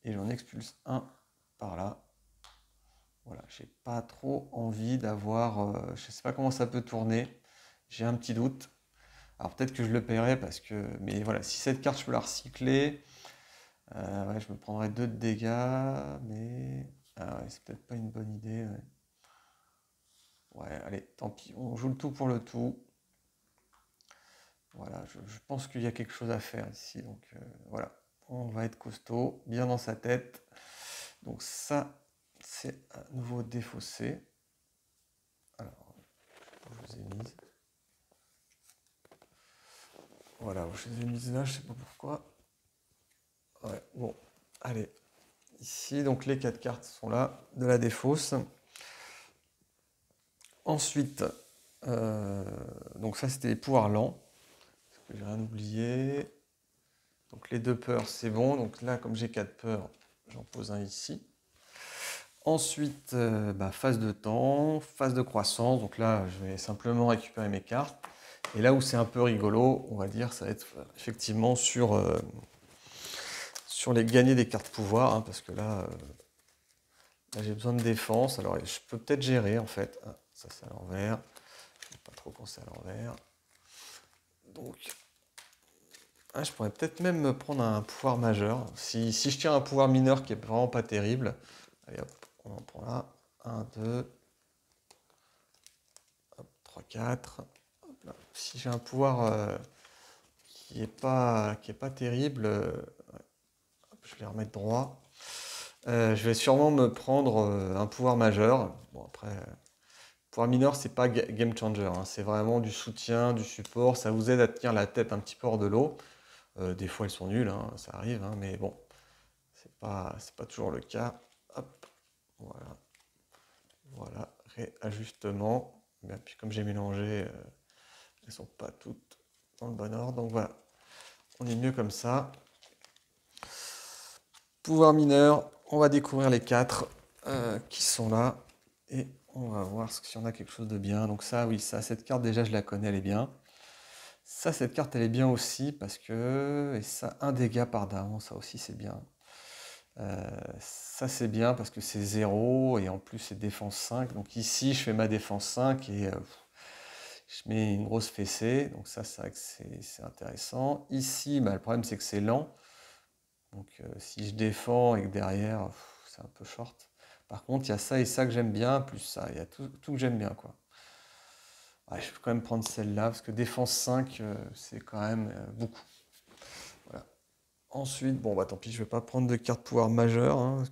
et j'en expulse un par là. Voilà, j'ai pas trop envie d'avoir... je sais pas comment ça peut tourner. J'ai un petit doute. Alors peut-être que je le paierai parce que... Mais voilà, si cette carte je peux la recycler, ouais, je me prendrai 2 de dégâts, mais... Ah ouais, c'est peut-être pas une bonne idée. Ouais. Ouais, allez, tant pis, on joue le tout pour le tout. Voilà, je pense qu'il y a quelque chose à faire ici, donc voilà. On va être costaud, bien dans sa tête. Donc ça, c'est à nouveau défaussé. Alors, je vous ai mis. Voilà, je les ai mises là, je sais pas pourquoi. Ouais, bon, allez. Ici, donc les 4 cartes sont là, de la défausse. Ensuite, donc ça c'était les pouvoirs lents. Parce que j'ai rien oublié. Donc les 2 peurs, c'est bon. Donc là, comme j'ai 4 peurs, j'en pose un ici. Ensuite, phase de temps, phase de croissance. Donc là, je vais simplement récupérer mes cartes. Et là où c'est un peu rigolo, on va dire, ça va être effectivement sur les gagner des cartes pouvoir, hein, parce que là, j'ai besoin de défense. Alors je peux peut-être gérer en fait. Ah, ça c'est à l'envers. Je ne sais pas trop quand c'est à l'envers. Donc, je pourrais peut-être même me prendre un pouvoir majeur. Si je tiens un pouvoir mineur qui est vraiment pas terrible. Allez hop, on en prend là. 1, 2, 3, 4. Hop là. Si j'ai un pouvoir qui est pas terrible, je vais les remettre droit. Je vais sûrement me prendre un pouvoir majeur. Bon après, pouvoir mineur, c'est pas game changer, hein. C'est vraiment du soutien, du support. Ça vous aide à tenir la tête un petit peu hors de l'eau. Des fois, elles sont nulles, hein, ça arrive, hein, mais bon, c'est pas toujours le cas. Hop, voilà, voilà, réajustement. Bien, puis comme j'ai mélangé, elles sont pas toutes dans le bon ordre, donc voilà, on est mieux comme ça. Pouvoir mineur, on va découvrir les 4 qui sont là et on va voir si on a quelque chose de bien. Donc ça, oui, ça, cette carte déjà, je la connais, elle est bien. Ça, cette carte, elle est bien aussi parce que, et ça, 1 dégât par daron, ça aussi, c'est bien. Ça, c'est bien parce que c'est 0 et en plus, c'est défense 5. Donc ici, je fais ma défense 5 et je mets une grosse fessée. Donc ça, c'est vrai que c'est intéressant. Ici, bah, le problème, c'est que c'est lent. Donc si je défends et que derrière, c'est un peu short. Par contre, il y a ça et ça que j'aime bien, plus ça. Il y a tout que j'aime bien, quoi. Ouais, je vais quand même prendre celle-là, parce que défense 5, c'est quand même beaucoup. Voilà. Ensuite, bon, bah tant pis, je vais pas prendre de carte pouvoir majeure, hein.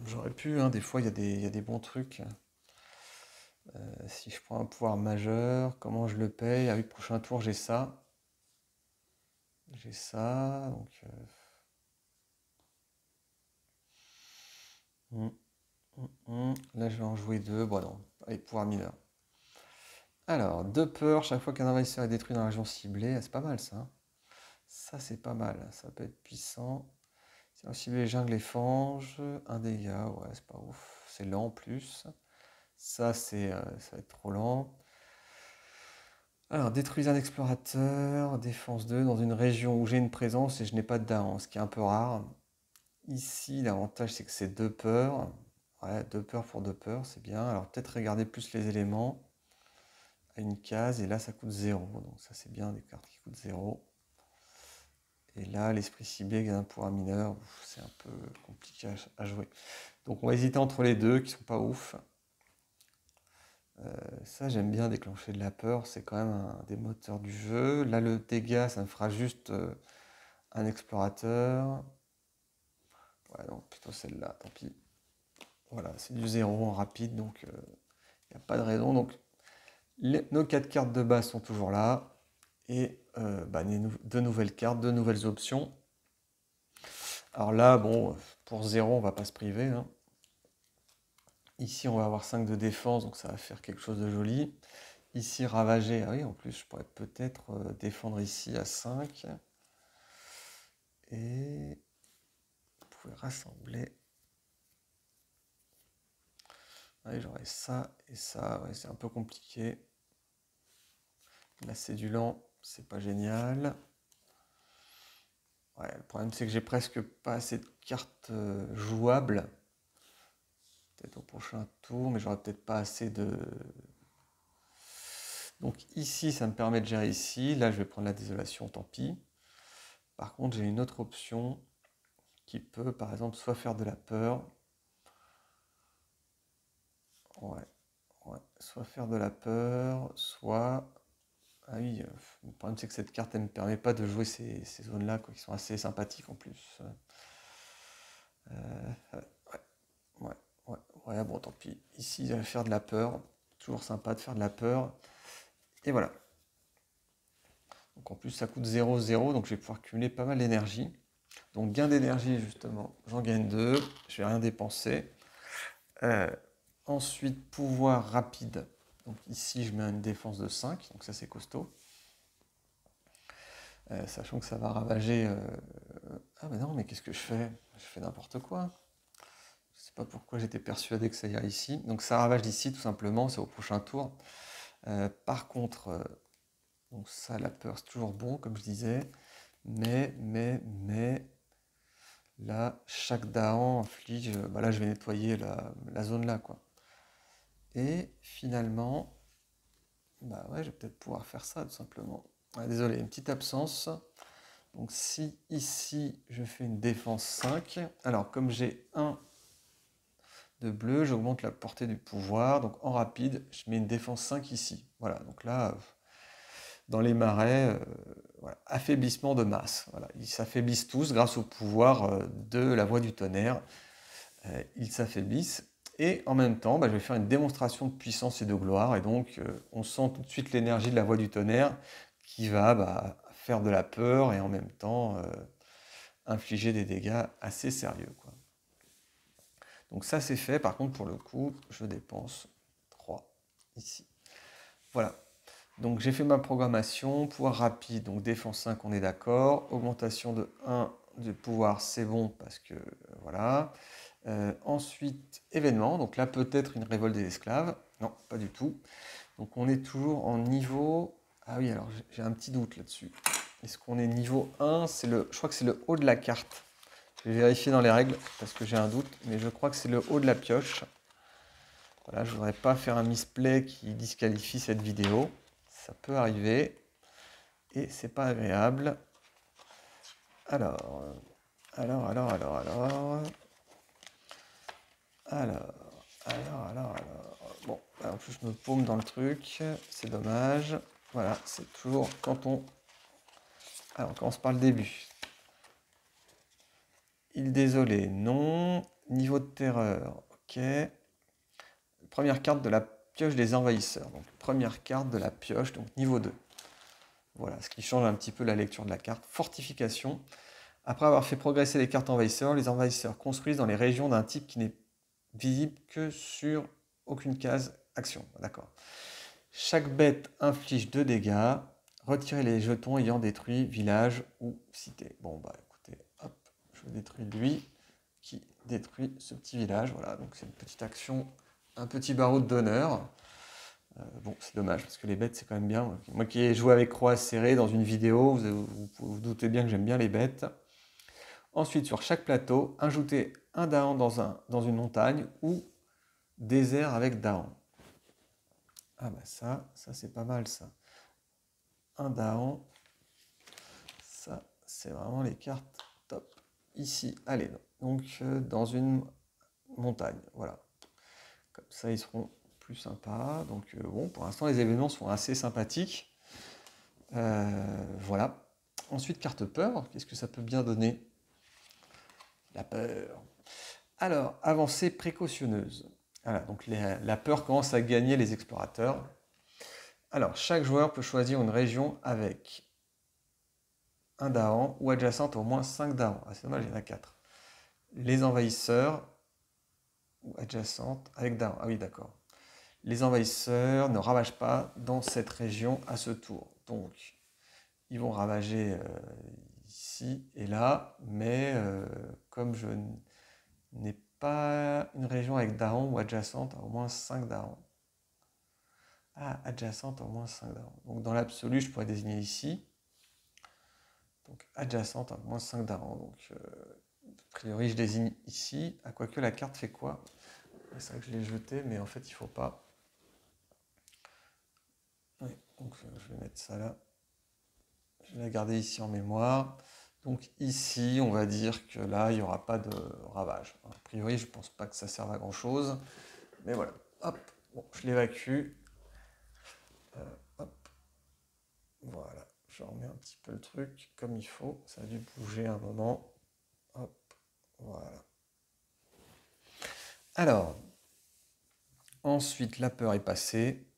J'aurais pu, hein, des fois, il y a des bons trucs. Si je prends un pouvoir majeur, comment je le paye? Ah oui, prochain tour, j'ai ça. J'ai ça, donc... Là, je vais en jouer 2. Bon, non. Allez, pouvoir mineur. Alors, 2 peurs, chaque fois qu'un envahisseur est détruit dans la région ciblée. Ah, c'est pas mal, ça, hein. Ça, c'est pas mal. Ça peut être puissant. Si on cible les jungles et fanges, 1 dégât. Ouais, c'est pas ouf. C'est lent en plus. Ça, ça va être trop lent. Alors, détruisez un explorateur, défense 2, dans une région où j'ai une présence et je n'ai pas de daron, ce qui est un peu rare. Ici, l'avantage, c'est que c'est 2 peurs. Ouais, 2 peurs pour 2 peurs, c'est bien. Alors, peut-être regarder plus les éléments à une case, et là, ça coûte 0. Donc, ça, c'est bien, des cartes qui coûtent 0. Et là, l'esprit ciblé gagne un pouvoir mineur. C'est un peu compliqué à jouer. Donc, on va hésiter entre les deux qui sont pas ouf. Ça, j'aime bien déclencher de la peur. C'est quand même un des moteurs du jeu. Là, le dégât, ça me fera juste un explorateur. Ouais, donc plutôt celle-là, tant pis. Voilà, c'est du 0 en rapide, donc il n'y a pas de raison. Donc, nos 4 cartes de base sont toujours là. Et bah, 2 nouvelles cartes, 2 nouvelles options. Alors là, bon, pour 0, on va pas se priver, hein. Ici, on va avoir 5 de défense, donc ça va faire quelque chose de joli. Ici, ravager. Ah oui, en plus, je pourrais peut-être défendre ici à 5. Et vous pouvez rassembler. Ouais, j'aurais ça et ça. Ouais, c'est un peu compliqué. Là, c'est du lent, c'est pas génial. Ouais, le problème, c'est que j'ai presque pas assez de cartes jouables. Peut-être au prochain tour, mais j'aurais peut-être pas assez de... Donc ici, ça me permet de gérer ici. Là, je vais prendre la désolation, tant pis. Par contre, j'ai une autre option qui peut, par exemple, soit faire de la peur. Ouais, ouais. Soit faire de la peur, soit... Ah oui, le problème, c'est que cette carte, elle me permet pas de jouer ces zones-là, quoi, qui sont assez sympathiques en plus. Ouais, ouais, ouais, ouais, bon, tant pis. Ici, je vais faire de la peur. Toujours sympa de faire de la peur. Et voilà. Donc en plus, ça coûte 0,0, donc je vais pouvoir cumuler pas mal d'énergie. Donc gain d'énergie, justement, j'en gagne 2. Je vais rien dépenser. Euh, Ensuite, pouvoir rapide. Donc ici, je mets une défense de 5, donc ça c'est costaud. Sachant que ça va ravager... Ah mais non, mais qu'est-ce que je fais? Je fais n'importe quoi. Je sais pas pourquoi j'étais persuadé que ça irait ici. Donc ça ravage d'ici tout simplement, c'est au prochain tour. Par contre, donc ça, la peur, c'est toujours bon, comme je disais. Mais, là, chaque dahan inflige... Bah là, je vais nettoyer la zone là, quoi. Et finalement, bah ouais, je vais peut-être pouvoir faire ça, tout simplement. Ah, désolé, une petite absence. Donc si ici, je fais une défense 5, alors comme j'ai 1 de bleu, j'augmente la portée du pouvoir. Donc en rapide, je mets une défense 5 ici. Voilà, donc là, dans les marais, voilà, affaiblissement de masse. Voilà, ils s'affaiblissent tous grâce au pouvoir de la voix du tonnerre. Ils s'affaiblissent. Et en même temps, je vais faire une démonstration de puissance et de gloire. Et donc, on sent tout de suite l'énergie de la voix du tonnerre qui va faire de la peur et en même temps infliger des dégâts assez sérieux, quoi. Donc ça, c'est fait. Par contre, pour le coup, je dépense 3 ici. Voilà. Donc j'ai fait ma programmation. Pouvoir rapide, donc défense 5, on est d'accord. Augmentation de 1 de pouvoir, c'est bon parce que voilà. Ensuite, événement. Donc là, peut-être une révolte des esclaves. Non, pas du tout. Donc on est toujours en niveau... Ah oui, alors j'ai un petit doute là-dessus. Est-ce qu'on est niveau 1? Je crois que c'est le haut de la carte. Je vais vérifier dans les règles parce que j'ai un doute, mais je crois que c'est le haut de la pioche. Voilà, je ne voudrais pas faire un misplay qui disqualifie cette vidéo. Ça peut arriver et c'est pas agréable. Alors, alors, alors, alors, alors. Alors. Bon, en plus je me paume dans le truc, c'est dommage. Voilà, c'est toujours quand on... Alors, on commence par le début. Île désolée, non. Niveau de terreur, ok. Première carte de la pioche des envahisseurs. Donc, première carte de la pioche, donc niveau 2. Voilà, ce qui change un petit peu la lecture de la carte. Fortification. Après avoir fait progresser les cartes envahisseurs, les envahisseurs construisent dans les régions d'un type qui n'est visible que sur aucune case action. D'accord. Chaque bête inflige 2 dégâts. Retirez les jetons ayant détruit village ou cité. Bon, écoutez, hop, je détruis lui qui détruit ce petit village. Voilà, donc c'est une petite action, un petit baroud d'honneur. Bon, c'est dommage parce que les bêtes, c'est quand même bien. Moi qui ai joué avec croix serrée dans une vidéo, vous doutez bien que j'aime bien les bêtes. Ensuite, sur chaque plateau, ajoutez un dahan dans une montagne ou désert avec dahan. Ah ça c'est pas mal ça. Un dahan, ça c'est vraiment les cartes top. Ici, allez, donc dans une montagne, voilà. Comme ça ils seront plus sympas. Donc bon, pour l'instant les événements sont assez sympathiques. Voilà. Ensuite, carte peur, qu'est-ce que ça peut bien donner? La peur. Alors, avancée précautionneuse. Voilà, donc la peur commence à gagner les explorateurs. Alors, chaque joueur peut choisir une région avec un dahan ou adjacente à au moins 5 dahans. Ah, c'est dommage, il y en a 4. Les envahisseurs ou adjacentes avec dahan. Ah oui, d'accord. Les envahisseurs ne ravagent pas dans cette région à ce tour. Donc, ils vont ravager ici et là, mais comme je n'ai pas une région avec dahan ou adjacente à au moins 5 dahans. Ah, adjacente à au moins 5 dahans. Donc, dans l'absolu, je pourrais désigner ici. Donc, adjacente à au moins 5 dahans. Donc, a priori, je désigne ici. À quoique la carte fait quoi? C'est vrai que je l'ai jeté, mais en fait, il ne faut pas. Oui, donc je vais mettre ça là. Je vais la garder ici en mémoire. Donc ici, on va dire que là, il n'y aura pas de ravage. A priori, je ne pense pas que ça serve à grand chose. Mais voilà. Hop, bon, je l'évacue. Hop. Voilà. Je remets un petit peu le truc comme il faut. Ça a dû bouger un moment. Hop. Voilà. Alors, ensuite, la peur est passée.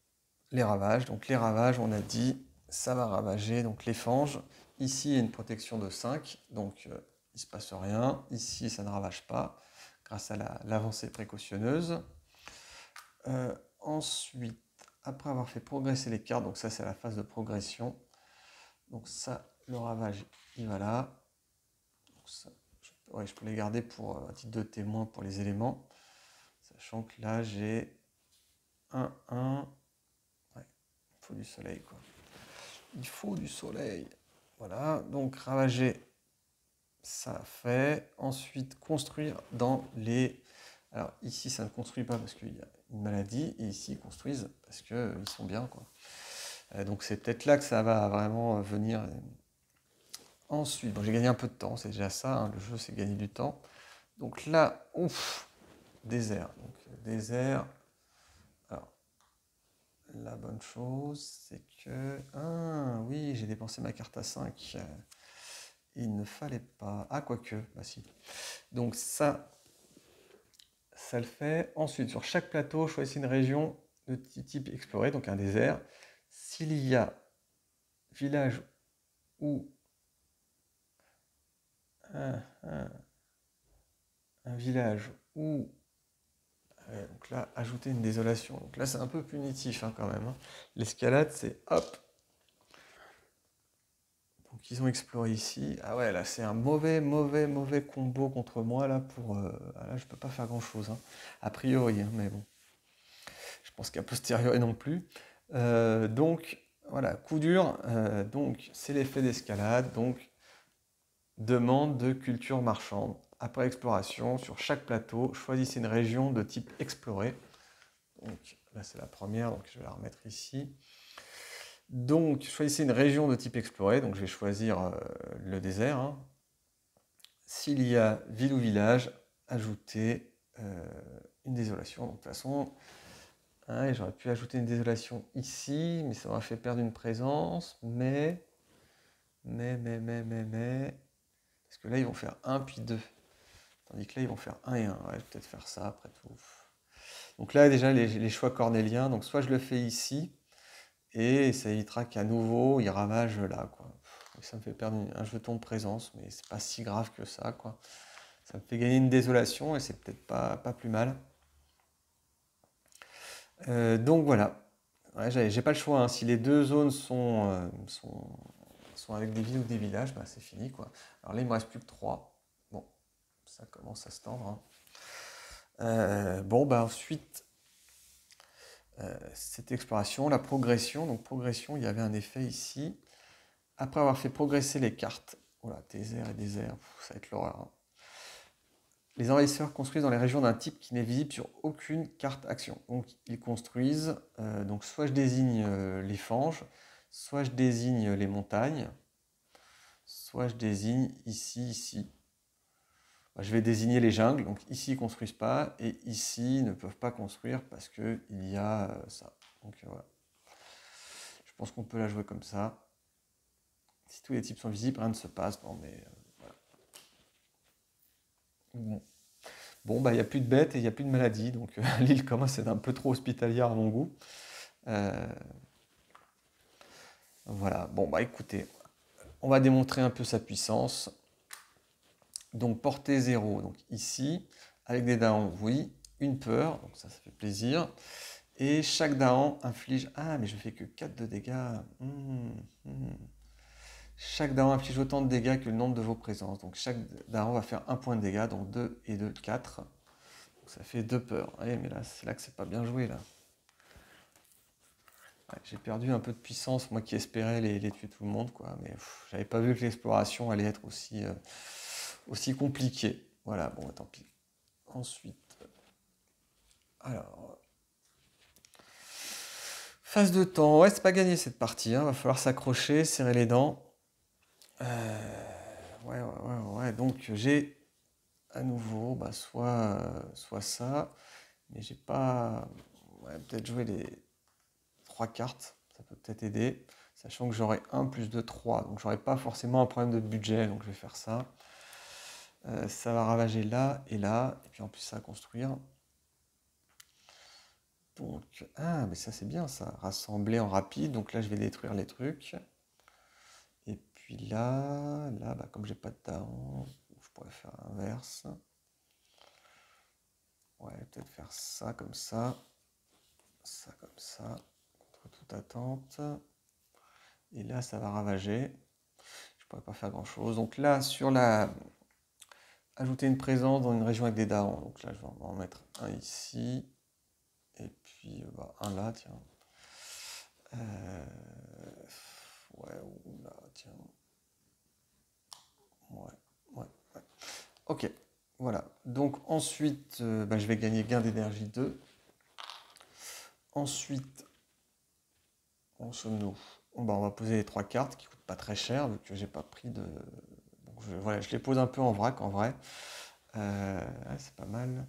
Les ravages. Donc les ravages, on a dit, ça va ravager donc les fanges. Ici, il y a une protection de 5, donc il ne se passe rien. Ici, ça ne ravage pas, grâce à l'avancée précautionneuse. Ensuite, après avoir fait progresser les cartes, donc ça c'est la phase de progression. Donc ça, le ravage, il va là. Donc ça, je peux les garder pour à titre de témoin pour les éléments. Sachant que là, j'ai 1. Ouais, il faut du soleil, quoi. Il faut du soleil. Voilà, donc ravager, ça fait. Ensuite, construire dans les... Alors ici, ça ne construit pas parce qu'il y a une maladie. Et ici, ils construisent parce qu'ils sont bien, quoi. Donc c'est peut-être là que ça va vraiment venir. Ensuite, bon, j'ai gagné un peu de temps, c'est déjà ça. Hein, le jeu, c'est gagner du temps. Donc là, ouf, désert. Donc désert... Alors, la bonne chose, c'est que... Ah oui, j'ai dépensé ma carte à 5. Il ne fallait pas... Ah, quoique, bah si. Donc ça ça le fait. Ensuite, sur chaque plateau, choisissez une région de type exploré, donc un désert. S'il y a village ou un, un- un village ou donc là, ajouter une désolation. Donc là, c'est un peu punitif quand même. L'escalade, c'est hop. Donc ils ont exploré ici. Ah ouais, là, c'est un mauvais combo contre moi là pour. Là, je peux pas faire grand chose. A priori, mais bon. Je pense qu'à posteriori non plus. Donc voilà, coup dur. Donc c'est l'effet d'escalade. Donc demande de culture marchande. Après exploration, sur chaque plateau, choisissez une région de type exploré. Donc là c'est la première, donc je vais la remettre ici. Donc choisissez une région de type exploré, donc je vais choisir le désert. S'il y a ville ou village, ajoutez une désolation. Donc, de toute façon, j'aurais pu ajouter une désolation ici, mais ça m'aurait fait perdre une présence. Mais. Parce que là, ils vont faire 1 puis 2. Tandis que là, ils vont faire 1 et 1. Ouais, je vais peut-être faire ça après tout. Donc là, déjà, les choix cornéliens. Donc soit je le fais ici, et ça évitera qu'à nouveau, il ravage là, quoi. Ça me fait perdre un jeton de présence, mais c'est pas si grave que ça, quoi. Ça me fait gagner une désolation, et c'est peut-être pas plus mal. Donc voilà. Ouais, j'ai pas le choix. Si les deux zones sont avec des villes ou des villages, bah, c'est fini, quoi. Alors là, il me reste plus que 3. Bon, ça commence à se tendre. Bon, bah ensuite, cette exploration, la progression. Donc progression, il y avait un effet ici. Après avoir fait progresser les cartes, voilà, désert et désert, ça va être l'horreur. Les envahisseurs construisent dans les régions d'un type qui n'est visible sur aucune carte action. Donc ils construisent, donc soit je désigne les fanges, soit je désigne les montagnes, soit je désigne ici. Je vais désigner les jungles, donc ici ils ne construisent pas, et ici ils ne peuvent pas construire parce qu'il y a ça. Donc voilà. Je pense qu'on peut la jouer comme ça. Si tous les types sont visibles, rien ne se passe. Non mais voilà. Bon, bah il n'y a plus de bêtes et il n'y a plus de maladies, donc l'île commence à être un peu trop hospitalière à mon goût. Euh, voilà, bon bah écoutez, on va démontrer un peu sa puissance. Donc portée 0, donc ici, avec des dahons, oui, une peur, donc ça fait plaisir. Et chaque dahan inflige... Ah, mais je fais que 4 de dégâts. Chaque dahan inflige autant de dégâts que le nombre de vos présences. Donc chaque dahan va faire 1 point de dégâts, donc 2 et 2, 4. Donc ça fait 2 peurs. Ouais, mais là, c'est là que c'est pas bien joué, là. Ouais, j'ai perdu un peu de puissance, moi qui espérais les tuer tout le monde, quoi. Mais j'avais pas vu que l'exploration allait être aussi compliquée. Voilà, bon, tant pis. Ensuite, alors, phase de temps. Ouais, c'est pas gagné cette partie. Va falloir s'accrocher, serrer les dents. Ouais. Donc j'ai à nouveau, bah, soit ça, mais j'ai pas. Ouais, peut-être jouer les 3 cartes. Ça peut peut-être aider. Sachant que j'aurai 1 plus 2, 3. Donc j'aurai pas forcément un problème de budget. Donc je vais faire ça. Ça va ravager là et là. Et puis en plus ça va construire. Donc, mais ça c'est bien ça. Rassembler en rapide. Donc là je vais détruire les trucs. Et puis là, bah, comme j'ai pas de daron, je pourrais faire l'inverse. Ouais, peut-être faire ça comme ça comme ça, contre toute attente. Et là, ça va ravager. Je pourrais pas faire grand-chose. Donc là, sur la... Ajouter une présence dans une région avec des darons. Donc là, je vais en mettre un ici. Et puis, un là, tiens. Ouais, ou là, tiens. Ouais. Ok, voilà. Donc ensuite, je vais gagner gain d'énergie 2. Ensuite, où sommes-nous? On va poser les 3 cartes qui coûtent pas très cher vu que j'ai pas pris de. Donc je les pose un peu en vrac en vrai. C'est pas mal.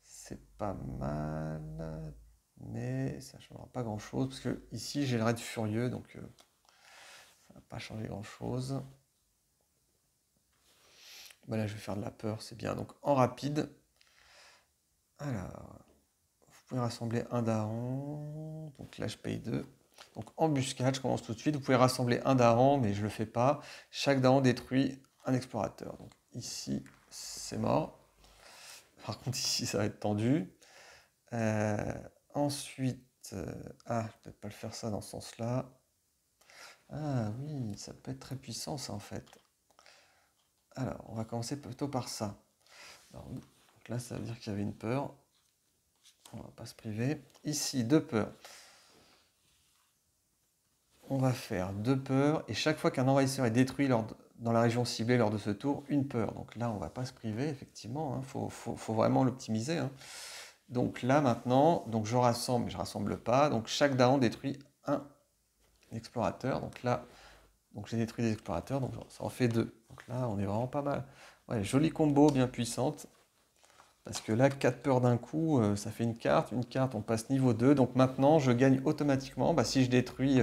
C'est pas mal. Mais ça ne changera pas grand chose. Parce que ici j'ai le raid furieux. Donc ça va pas changer grand chose. Là je vais faire de la peur. C'est bien. Donc en rapide. Alors, vous pouvez rassembler un daron. Donc là, je paye 2. Donc embuscade, je commence tout de suite. Vous pouvez rassembler un daron, mais je ne le fais pas. Chaque daron détruit un explorateur. Donc ici, c'est mort. Par contre, ici, ça va être tendu. Euh, ensuite, je vais peut-être pas le faire ça dans ce sens-là. Ah oui, ça peut être très puissant, ça, en fait. Alors, on va commencer plutôt par ça. Alors, oui, donc là, ça veut dire qu'il y avait une peur. On va pas se priver. Ici, 2 peurs. On va faire 2 peurs. Et chaque fois qu'un envahisseur est détruit dans la région ciblée lors de ce tour, une peur. Donc là, on va pas se priver, effectivement. Il faut vraiment l'optimiser. Hein. Donc là, maintenant, donc je rassemble, mais je rassemble pas. Donc chaque daron détruit un explorateur. Donc là, donc j'ai détruit des explorateurs. Donc ça en fait 2. Donc là, on est vraiment pas mal. Ouais, joli combo, bien puissante. Parce que là, 4 peurs d'un coup, ça fait une carte. Une carte, on passe niveau 2. Donc maintenant, je gagne automatiquement si je détruis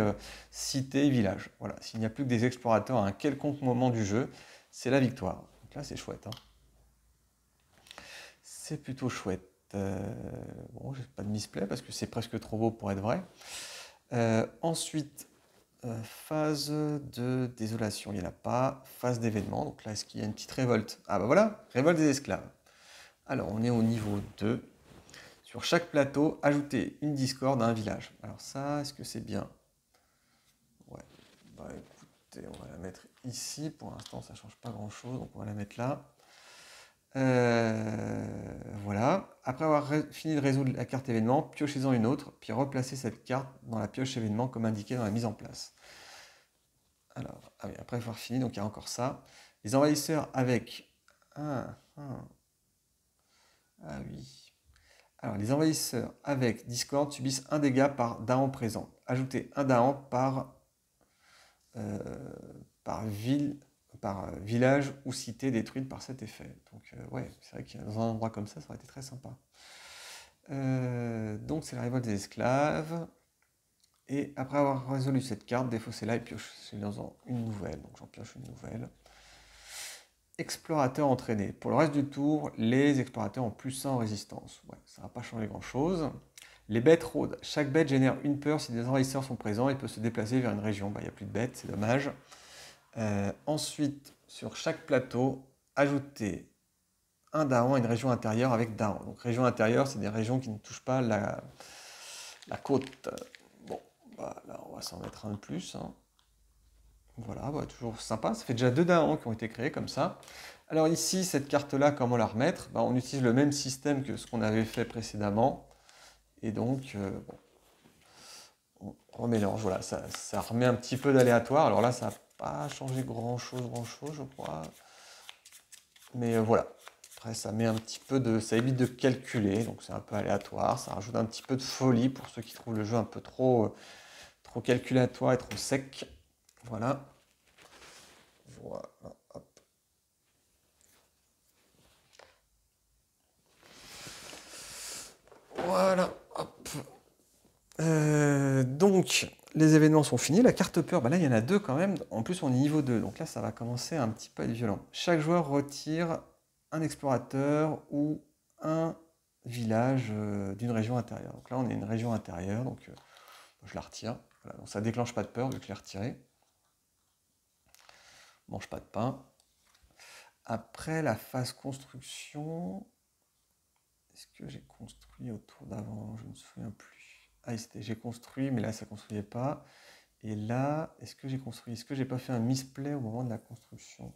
cité et village. Voilà, s'il n'y a plus que des explorateurs à un quelconque moment du jeu, c'est la victoire. Donc là, c'est chouette. Hein. C'est plutôt chouette. Bon, j'ai pas de misplay parce que c'est presque trop beau pour être vrai. Ensuite, phase de désolation, il n'y en a pas. Phase d'événement, donc là, est-ce qu'il y a une petite révolte? Ah bah voilà, révolte des esclaves. Alors, on est au niveau 2. Sur chaque plateau, ajouter une discorde à un village. Alors ça, est-ce que c'est bien? Ouais. Bah écoutez, on va la mettre ici. Pour l'instant, ça ne change pas grand-chose, donc on va la mettre là. Voilà. Après avoir fini de résoudre la carte événement, piochez-en une autre, puis replacez cette carte dans la pioche événement comme indiqué dans la mise en place. Alors, ah oui, après avoir fini, donc il y a encore ça. Les envahisseurs avec... Ah oui. Alors, les envahisseurs avec Discord subissent un dégât par daon présent. Ajoutez un daon euh, par ville, par village ou cité détruite par cet effet. Donc, ouais, c'est vrai que dans un endroit comme ça aurait été très sympa. Donc, c'est la révolte des esclaves. Et après avoir résolu cette carte, défaussez-la et piochez dans une nouvelle. Donc, j'en pioche une nouvelle. Explorateur entraîné. Pour le reste du tour, les explorateurs ont plus 100 en résistance. Ouais, ça va pas changer grand-chose. Les bêtes rôdent. Chaque bête génère une peur si des envahisseurs sont présents et peut se déplacer vers une région. Il n'y a plus de bêtes, c'est dommage. Ensuite, sur chaque plateau, ajoutez un daron à une région intérieure avec daron. Donc région intérieure, c'est des régions qui ne touchent pas la côte. Bon, bah, là, on va s'en mettre un de plus. Hein. Voilà, bah, toujours sympa. Ça fait déjà 2 darons qui ont été créés comme ça. Alors ici, cette carte-là, comment la remettre? Bah, on utilise le même système que ce qu'on avait fait précédemment. Et donc, on remélange. Voilà, ça remet un petit peu d'aléatoire. Alors là, ça n'a pas changé grand-chose, je crois. Mais voilà. Après, ça met un petit peu de... Ça évite de calculer, donc c'est un peu aléatoire. Ça rajoute un petit peu de folie pour ceux qui trouvent le jeu un peu trop calculatoire et trop sec. Voilà. Voilà. Hop. Voilà. Hop. Donc, les événements sont finis. La carte peur, bah là, il y en a 2 quand même. En plus, on est niveau 2. Donc là, ça va commencer un petit peu à être violent. Chaque joueur retire un explorateur ou un village d'une région intérieure. Donc là, on est une région intérieure. Donc, je la retire. Voilà, donc ça déclenche pas de peur vu que je l'ai retiré. Mange pas de pain. Après, la phase construction... Est-ce que j'ai construit autour d'avant? Je ne me souviens plus. Ah, j'ai construit, mais là, ça ne construisait pas. Et là, est-ce que j'ai construit? Est-ce que j'ai pas fait un misplay au moment de la construction?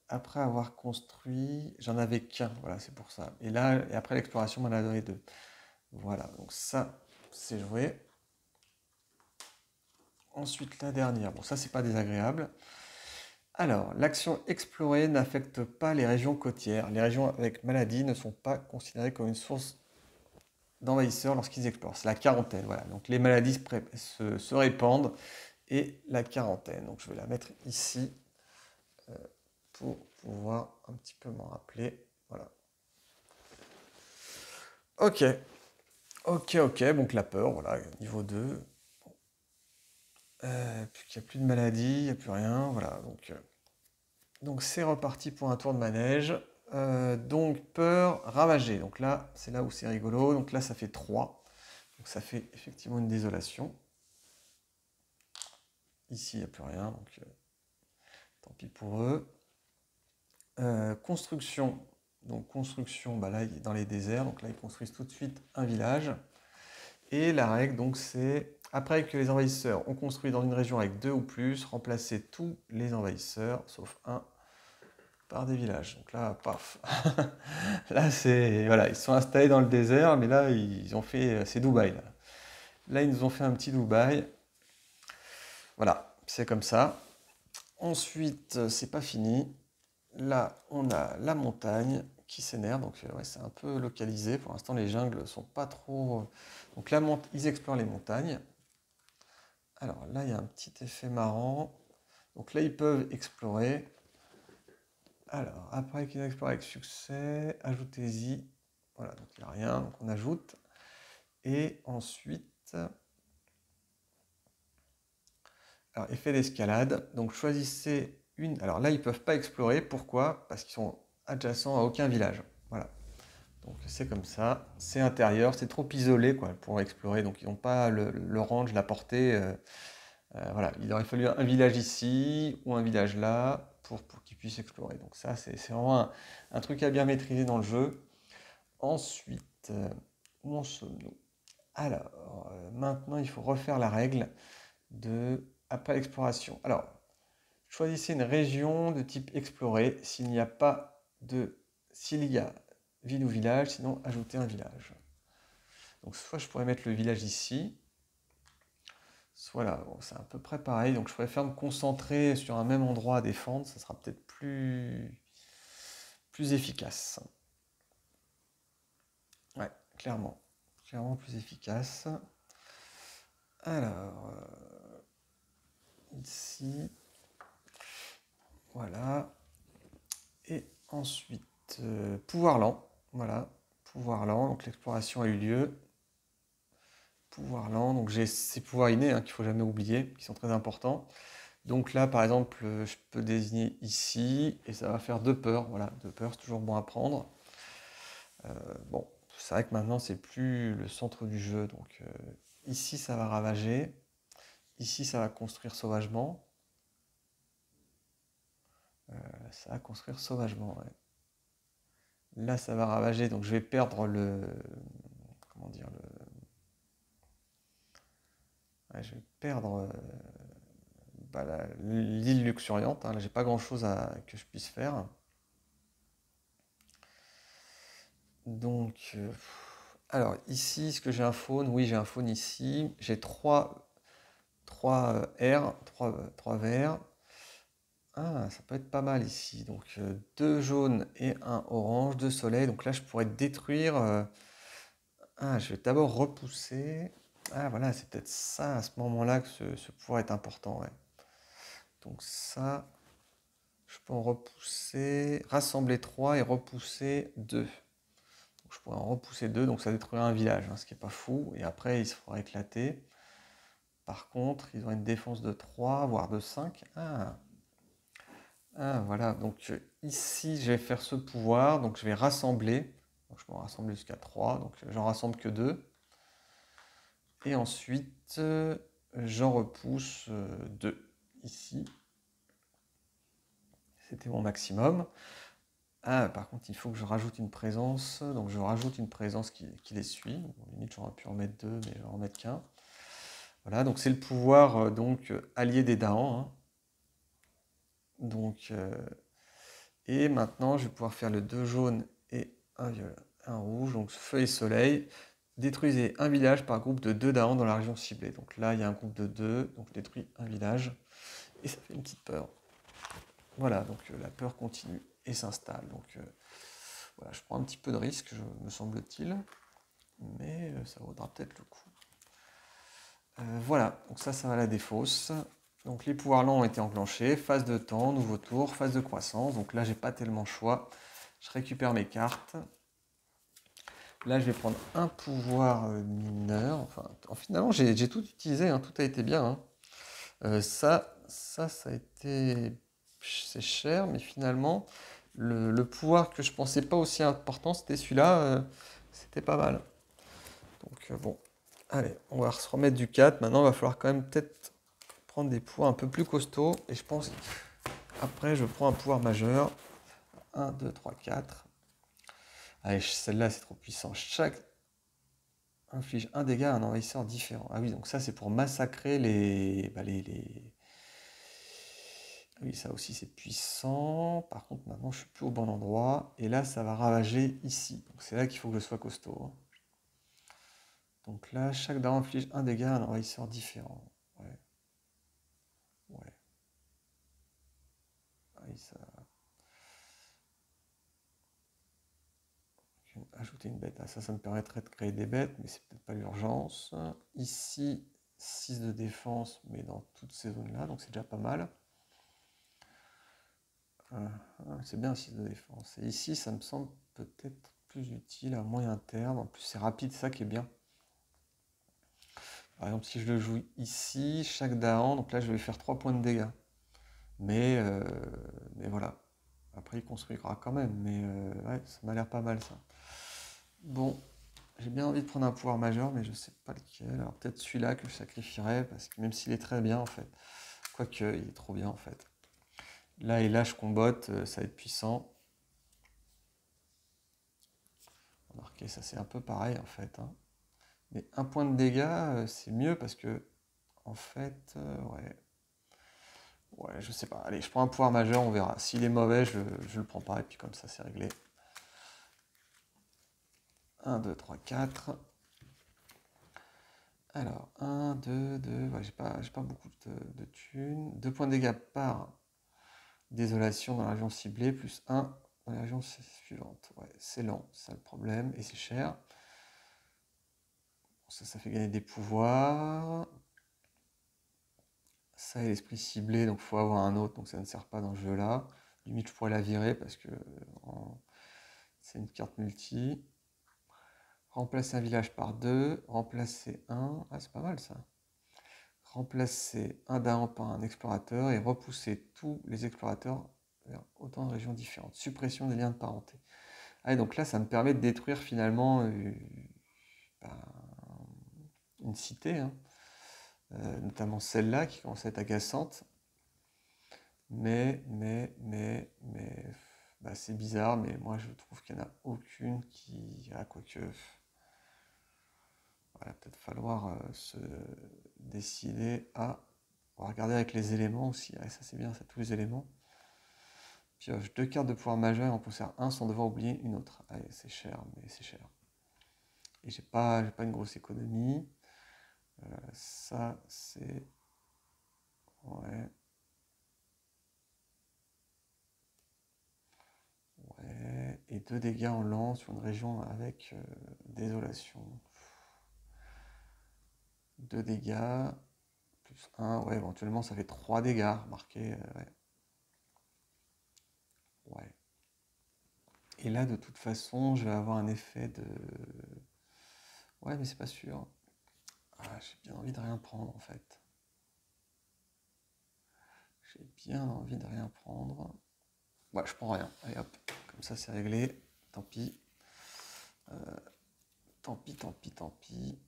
Après avoir construit, j'en avais qu'un, voilà, c'est pour ça. Et là, et après l'exploration m'en a donné 2. Voilà, donc ça, c'est joué. Ensuite, la dernière. Bon, ça, c'est pas désagréable. Alors, l'action explorer n'affecte pas les régions côtières. Les régions avec maladie ne sont pas considérées comme une source d'envahisseurs lorsqu'ils explorent. C'est la quarantaine, voilà. Donc les maladies se répandent et la quarantaine. Donc je vais la mettre ici pour pouvoir un petit peu m'en rappeler. Voilà. Ok. Donc la peur, voilà, niveau 2. Puis qu'il n'y a plus de maladie, il n'y a plus rien, voilà. Donc c'est reparti pour un tour de manège. Donc peur, ravager. Donc là, c'est là où c'est rigolo. Donc là, ça fait 3. Donc ça fait effectivement une désolation. Ici, il n'y a plus rien, donc tant pis pour eux. Construction. Donc construction, bah là, il est dans les déserts. Donc là, ils construisent tout de suite un village. Et la règle, donc, c'est après que les envahisseurs ont construit dans une région avec 2 ou plus, remplacer tous les envahisseurs, sauf un, par des villages. Donc là, paf. Là, c'est voilà, ils sont installés dans le désert, mais là, ils ont fait, c'est Dubaï. Là, ils nous ont fait un petit Dubaï. Voilà, c'est comme ça. Ensuite, c'est pas fini. Là, on a la montagne qui s'énerve, donc ouais, c'est un peu localisé. Pour l'instant, les jungles sont pas trop. Donc là, ils explorent les montagnes. Alors là, il y a un petit effet marrant. Donc là, ils peuvent explorer. Alors, après qu'ils explorent avec succès, ajoutez-y. Voilà, donc il n'y a rien, donc on ajoute. Et ensuite, alors, effet d'escalade. Donc choisissez une. Alors là, ils ne peuvent pas explorer. Pourquoi? Parce qu'ils sont adjacents à aucun village. Voilà. Donc c'est comme ça. C'est intérieur, c'est trop isolé quoi, pour explorer. Donc ils n'ont pas le range, la portée. Voilà. Il aurait fallu un village ici ou un village là pour qu'ils puissent explorer. Donc ça, c'est vraiment un truc à bien maîtriser dans le jeu. Ensuite, où en sommes-nous? Alors, maintenant, il faut refaire la règle de après l'exploration. Alors, choisissez une région de type explorer s'il n'y a pas de... S'il y a ville ou village, sinon ajoutez un village. Donc soit je pourrais mettre le village ici, soit là, bon, c'est à peu près pareil. Donc je préfère me concentrer sur un même endroit à défendre, ça sera peut-être plus efficace. Ouais, clairement. Clairement plus efficace. Alors, ici, voilà. Et ensuite, pouvoir lent. Voilà, pouvoir lent. Donc l'exploration a eu lieu. Pouvoir lent. Donc j'ai ces pouvoirs innés qu'il ne faut jamais oublier, qui sont très importants. Donc là, par exemple, je peux désigner ici et ça va faire 2 peurs. Voilà, 2 peurs, c'est toujours bon à prendre. Bon, c'est vrai que maintenant, c'est plus le centre du jeu. Donc ici, ça va ravager. Ici, ça va construire sauvagement. Ça va construire sauvagement, ouais. Là, ça va ravager, donc je vais perdre le... Comment dire ouais, je vais perdre l'île luxuriante. Là, j'ai pas grand-chose que je puisse faire. Donc, alors ici, est-ce que j'ai un faune? Oui, j'ai un faune ici. J'ai 3 R, 3 verts. Ah, ça peut être pas mal ici. Donc 2 jaunes et un orange, 2 soleils. Donc là, je pourrais détruire. Ah, je vais d'abord repousser. Ah, voilà, c'est peut-être ça à ce moment-là que ce pouvoir est important. Ouais. Donc ça, je peux en repousser, rassembler 3 et repousser 2. Donc je pourrais en repousser 2, donc ça détruirait un village, ce qui n'est pas fou. Et après, il se fera éclater. Par contre, ils ont une défense de 3, voire de 5. Ah, voilà. Donc ici, je vais faire ce pouvoir. Donc je vais rassembler. Donc je peux en rassembler jusqu'à 3. Donc j'en rassemble que 2. Et ensuite, j'en repousse 2 ici. C'était mon maximum. Ah, par contre, il faut que je rajoute une présence. Donc je rajoute une présence qui les suit. Bon, limite, j'aurais pu en mettre 2, mais je vais en mettre qu'un. Voilà, donc c'est le pouvoir allié des Daans. Donc, et maintenant, je vais pouvoir faire le 2 jaune et un violet, un rouge. Donc feu et soleil. Détruisez un village par groupe de 2 Daans dans la région ciblée. Donc là, il y a un groupe de 2, donc je détruis un village. Et ça fait une petite peur. Voilà, donc la peur continue et s'installe. Donc voilà, je prends un petit peu de risque, me semble-t-il. Mais ça vaudra peut-être le coup. Voilà, donc ça va à la défausse. Donc les pouvoirs lents ont été enclenchés. Phase de temps, nouveau tour, phase de croissance. Donc là, j'ai pas tellement le choix. Je récupère mes cartes. Là, je vais prendre un pouvoir mineur. Enfin, finalement, j'ai tout utilisé, tout a été bien. Ça a été... C'est cher, mais finalement, Le pouvoir que je pensais pas aussi important, c'était celui-là. C'était pas mal. Donc bon, allez, on va se remettre du 4. Maintenant, il va falloir quand même peut-être prendre des pouvoirs un peu plus costauds. Et je pense qu'après, je prends un pouvoir majeur. 1, 2, 3, 4. Allez, celle-là, c'est trop puissant. Chaque inflige un dégât à un envahisseur différent. Ah oui, donc ça, c'est pour massacrer Ah oui, ça aussi, c'est puissant. Par contre, maintenant, je suis plus au bon endroit. Et là, ça va ravager ici. Donc c'est là qu'il faut que je sois costaud, hein. Donc là, chaque dard inflige un dégât à un envahisseur différent. Ouais, ouais. Ah oui, ça... Ajouter une bête. Ah, ça me permettrait de créer des bêtes, mais c'est peut-être pas l'urgence. Ici, 6 de défense, mais dans toutes ces zones-là, donc c'est déjà pas mal. C'est bien 6 de défense. Et ici, ça me semble peut-être plus utile à moyen terme. En plus, c'est rapide, c'est ça qui est bien. Par exemple, si je le joue ici, chaque Dahan, donc là, je vais faire 3 points de dégâts. Mais, euh, mais voilà. Après, il construira quand même. Mais ouais, ça m'a l'air pas mal, ça. Bon, j'ai bien envie de prendre un pouvoir majeur, mais je sais pas lequel. Alors peut-être celui-là que je sacrifierais, parce que même s'il est très bien, en fait. Quoique, il est trop bien, en fait. Là et là, je combotte, ça va être puissant. Remarquez, ça c'est un peu pareil, en fait, hein. Mais un point de dégâts, c'est mieux parce que, en fait, ouais. Ouais, je sais pas. Allez, je prends un pouvoir majeur, on verra. S'il est mauvais, je le prends pas, et puis comme ça, c'est réglé. 1, 2, 3, 4. Alors, 1, 2, 2. Ouais, j'ai pas beaucoup de thunes. 2 points de dégâts par désolation dans la région ciblée, plus 1 dans la région suivante. Ouais, c'est lent, c'est ça le problème, et c'est cher. Ça fait gagner des pouvoirs. Ça est l'esprit ciblé, donc il faut avoir un autre, donc ça ne sert pas dans ce jeu-là. Limite, je pourrais la virer parce que c'est une carte multi. Remplacer un village par 2, remplacer un. Ah, c'est pas mal ça. Remplacer un dahan par un explorateur et repousser tous les explorateurs vers autant de régions différentes. Suppression des liens de parenté. Ah, et donc là, ça me permet de détruire finalement ben, une cité, hein. Notamment celle-là qui commence à être agaçante. Mais, bah, c'est bizarre, mais moi je trouve qu'il n'y en a aucune qui. Ah, quoique. Il va peut-être falloir se décider à. On va regarder avec les éléments aussi. Ah, ça c'est bien, ça, tous les éléments. Pioche 2 cartes de pouvoir majeur et on conserve un sans devoir oublier une autre. Allez, c'est cher, mais c'est cher. Et j'ai pas une grosse économie. Ça, c'est. Ouais. Ouais. Et 2 dégâts en lance sur une région avec désolation. 2 dégâts, plus 1, ouais, éventuellement ça fait 3 dégâts, remarquez, ouais. Ouais. Et là, de toute façon, je vais avoir un effet de... Ouais, mais c'est pas sûr. Ah, j'ai bien envie de rien prendre, en fait. J'ai bien envie de rien prendre. Ouais, je prends rien. Allez, hop, comme ça, c'est réglé. Tant pis. Tant pis, tant pis, tant pis.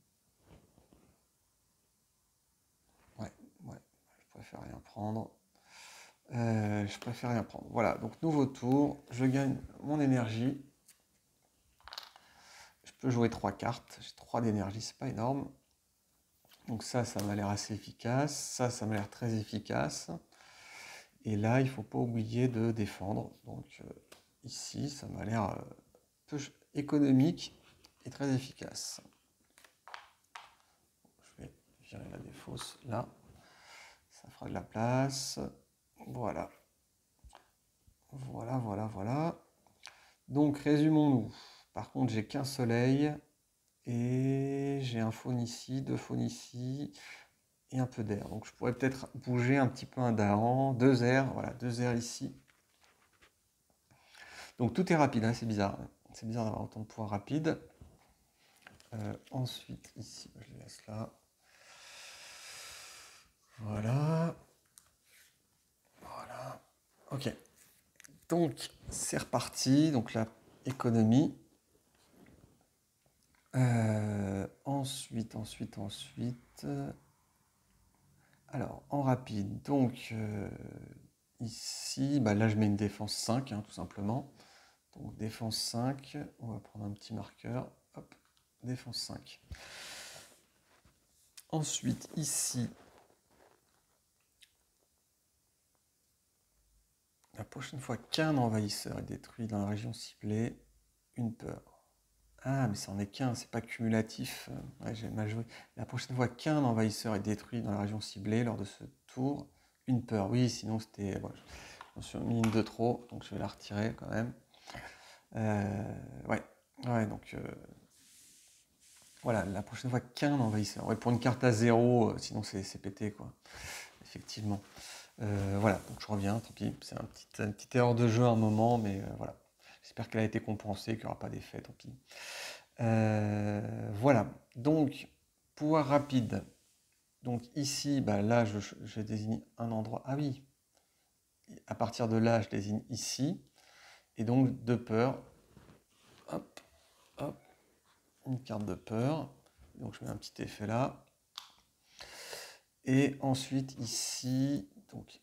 Ouais, ouais, je préfère rien prendre. Je préfère rien prendre. Voilà, donc nouveau tour. Je gagne mon énergie. Je peux jouer 3 cartes. J'ai 3 d'énergie, c'est pas énorme. Donc ça m'a l'air assez efficace. Ça m'a l'air très efficace. Et là, il ne faut pas oublier de défendre. Donc ici, ça m'a l'air peu économique et très efficace. Je vais virer la défausse là. Ça fera de la place. Voilà. Voilà, voilà, voilà. Donc, résumons-nous. Par contre, j'ai qu'un soleil et j'ai un faune ici, 2 faunes ici et un peu d'air. Donc, je pourrais peut-être bouger un petit peu un dahan, 2 airs, voilà, 2 airs ici. Donc, tout est rapide, hein, c'est bizarre. C'est bizarre d'avoir autant de pouvoir rapide. Ensuite, ici, je les laisse là. Voilà. Voilà. Ok. Donc, c'est reparti. Donc, la économie. Ensuite. Alors, en rapide. Donc, ici, bah, là, je mets une défense 5, hein, tout simplement. Donc, défense 5. On va prendre un petit marqueur. Hop, défense 5. Ensuite, ici, la prochaine fois qu'un envahisseur est détruit dans la région ciblée, une peur. Ah, mais ça en est qu'un, c'est pas cumulatif. Ouais, j'ai mal joué. La prochaine fois qu'un envahisseur est détruit dans la région ciblée lors de ce tour, une peur. Oui, sinon c'était. Bon, je me suis mis une de trop, donc je vais la retirer quand même. Ouais, ouais, donc voilà, la prochaine fois qu'un envahisseur. Ouais, pour une carte à 0, sinon c'est pété, quoi. Effectivement. Voilà, donc je reviens, tant pis. C'est une petite erreur de jeu à un moment, mais voilà. J'espère qu'elle a été compensée, qu'il n'y aura pas d'effet, tant pis. Voilà, donc pouvoir rapide. Donc ici, bah là, je désigne un endroit. Ah oui, à partir de là, je désigne ici. Et donc de peur. Hop, hop, une carte de peur. Donc je mets un petit effet là. Et ensuite ici, donc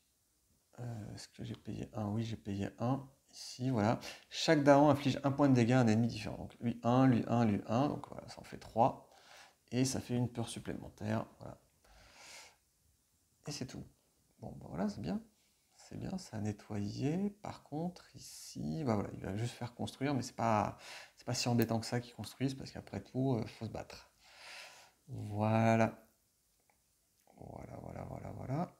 est-ce que j'ai payé 1? Oui, j'ai payé 1. Ici, voilà. Chaque daron inflige un point de dégâts à un ennemi différent. Donc lui 1, lui 1, lui 1. Donc voilà, ça en fait 3. Et ça fait une peur supplémentaire. Voilà. Et c'est tout. Bon, bah voilà, c'est bien. C'est bien, ça a nettoyé. Par contre, ici, bah voilà, il va juste faire construire, mais c'est pas si embêtant que ça qu'il construise, parce qu'après tout, il faut se battre. Voilà. Voilà.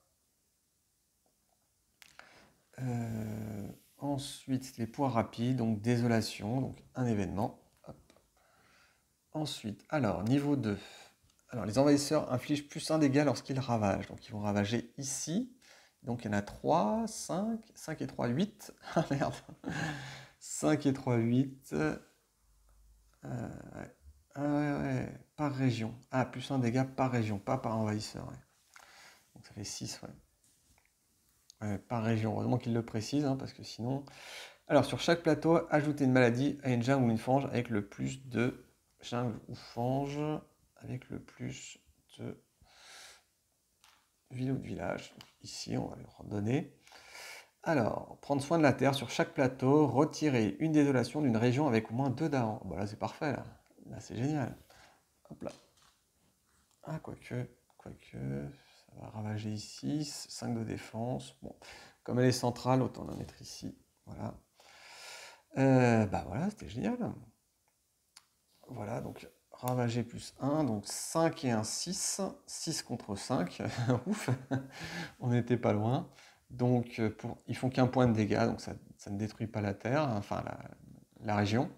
Ensuite, c'est les poids rapides, donc désolation, donc un événement. Hop. Ensuite, alors, niveau 2. Alors, les envahisseurs infligent plus un dégât lorsqu'ils ravagent. Donc, ils vont ravager ici. Donc, il y en a 3, 5 et 3, 8. Ah merde. 5 et 3, 8. Ouais. Ah ouais. Par région. Ah, plus un dégât par région, pas par envahisseur. Ouais. Donc, ça fait 6, ouais. Ouais, par région. Heureusement qu'il le précise, hein, parce que sinon. Alors, sur chaque plateau, ajoutez une maladie à une jungle ou une fange avec le plus de jungle ou fange. Avec le plus de ville ou de village. Ici, on va leur donner. Alors, prendre soin de la terre sur chaque plateau, retirer une désolation d'une région avec au moins 2 darons. Bon, là, c'est parfait, là. Là, c'est génial. Hop là. Ah, quoique, ça va ravager ici. 5 de défense. Bon, comme elle est centrale, autant la mettre ici. Voilà. Bah voilà, c'était génial. Voilà, donc ravager plus 1, donc 5 et un 6. 6 contre 5. Ouf, on n'était pas loin. Donc ils font qu'un point de dégâts, donc ça ne détruit pas la terre, enfin la région.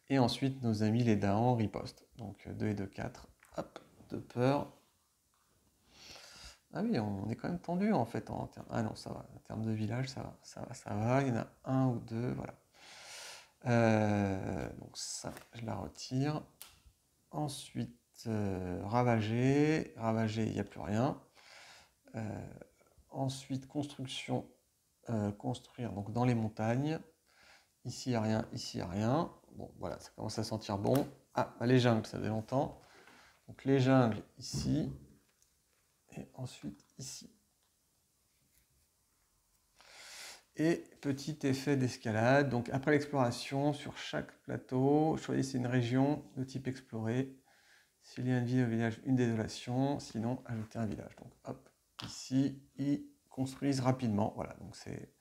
Et ensuite, nos amis les Daans ripostent. Donc 2 et 2, 4. Hop, de peur. Ah oui, on est quand même tendu en fait. Ah non, ça va. En termes de village, ça va. Il y en a un ou deux, voilà. Donc ça, je la retire. Ensuite, ravager. Ravager, il n'y a plus rien. Ensuite, construction. Construire donc dans les montagnes. Ici, il n'y a rien. Ici, il n'y a rien. Bon, voilà, ça commence à sentir bon. Ah, les jungles, ça faisait longtemps. Donc les jungles ici. Et ensuite ici. Et petit effet d'escalade. Donc après l'exploration, sur chaque plateau, choisissez une région de type exploré. S'il y a une ville au village, une désolation. Sinon, ajoutez un village. Donc hop, ici, ils construisent rapidement. Voilà, donc c'est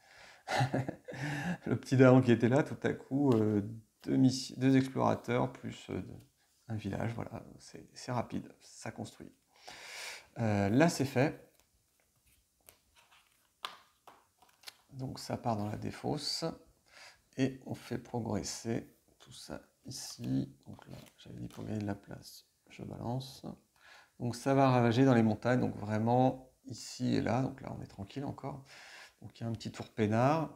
le petit daron qui était là, tout à coup, deux explorateurs plus un village. Voilà, c'est rapide, ça construit. Là, c'est fait. Donc ça part dans la défausse. Et on fait progresser tout ça ici. Donc là, j'avais dit pour gagner de la place, je balance. Donc ça va ravager dans les montagnes, donc vraiment ici et là. Donc là, on est tranquille encore. Donc il y a un petit tour peinard.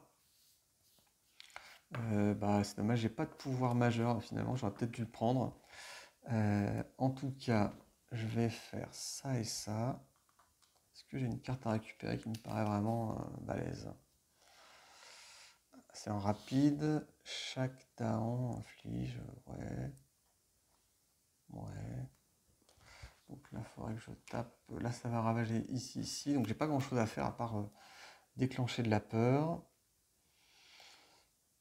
Bah, c'est dommage, j'ai pas de pouvoir majeur. Finalement, j'aurais peut-être dû le prendre. En tout cas, je vais faire ça et ça. Est-ce que j'ai une carte à récupérer qui me paraît vraiment balèze? C'est en rapide. Chaque daon inflige. Ouais. Ouais. Donc là, il faudrait que je tape. Là, ça va ravager ici, ici. Donc j'ai pas grand chose à faire à part déclencher de la peur.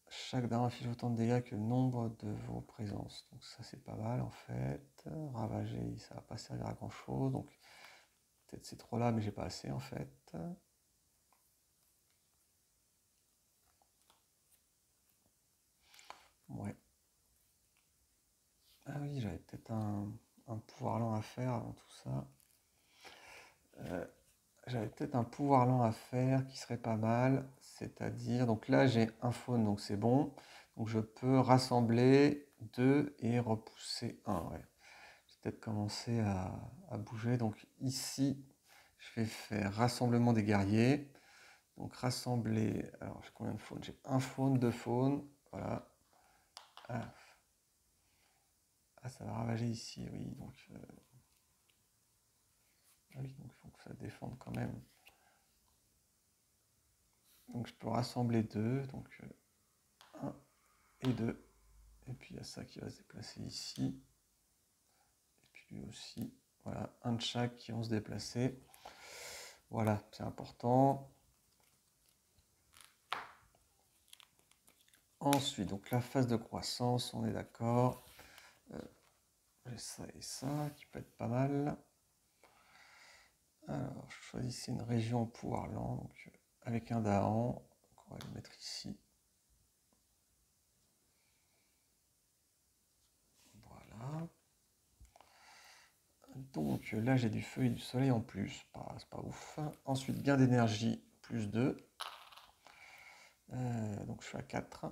Chaque daon inflige autant de dégâts que le nombre de vos présences. Donc ça, c'est pas mal en fait. Ravager, ça va pas servir à grand chose. Donc peut-être ces trois là, mais j'ai pas assez en fait. Ouais. Ah oui, j'avais peut-être un pouvoir lent à faire avant tout ça. J'avais peut-être un pouvoir lent à faire qui serait pas mal. C'est-à-dire, donc là j'ai un faune, donc c'est bon. Donc je peux rassembler 2 et repousser 1. Ouais. Je vais peut-être commencer à bouger. Donc ici, je vais faire rassemblement des guerriers. Donc rassembler. Alors j'ai combien de faunes? J'ai un faune, 2 faunes. Voilà. Ah. Ah, ça va ravager ici, oui. Donc, ah oui, donc il faut que ça défende quand même. Donc je peux rassembler 2. Donc 1 et 2. Et puis il y a ça qui va se déplacer ici. Et puis lui aussi. Voilà, un de chaque qui vont se déplacer. Voilà, c'est important. Ensuite, donc la phase de croissance, on est d'accord. J'ai ça et ça qui peut être pas mal. Alors, je choisissais une région au pouvoir lent, donc avec un dahan. Donc on va le mettre ici. Voilà. Donc là, j'ai du feu et du soleil en plus. C'est pas ouf. Ensuite, gain d'énergie, plus 2. Donc je suis à 4.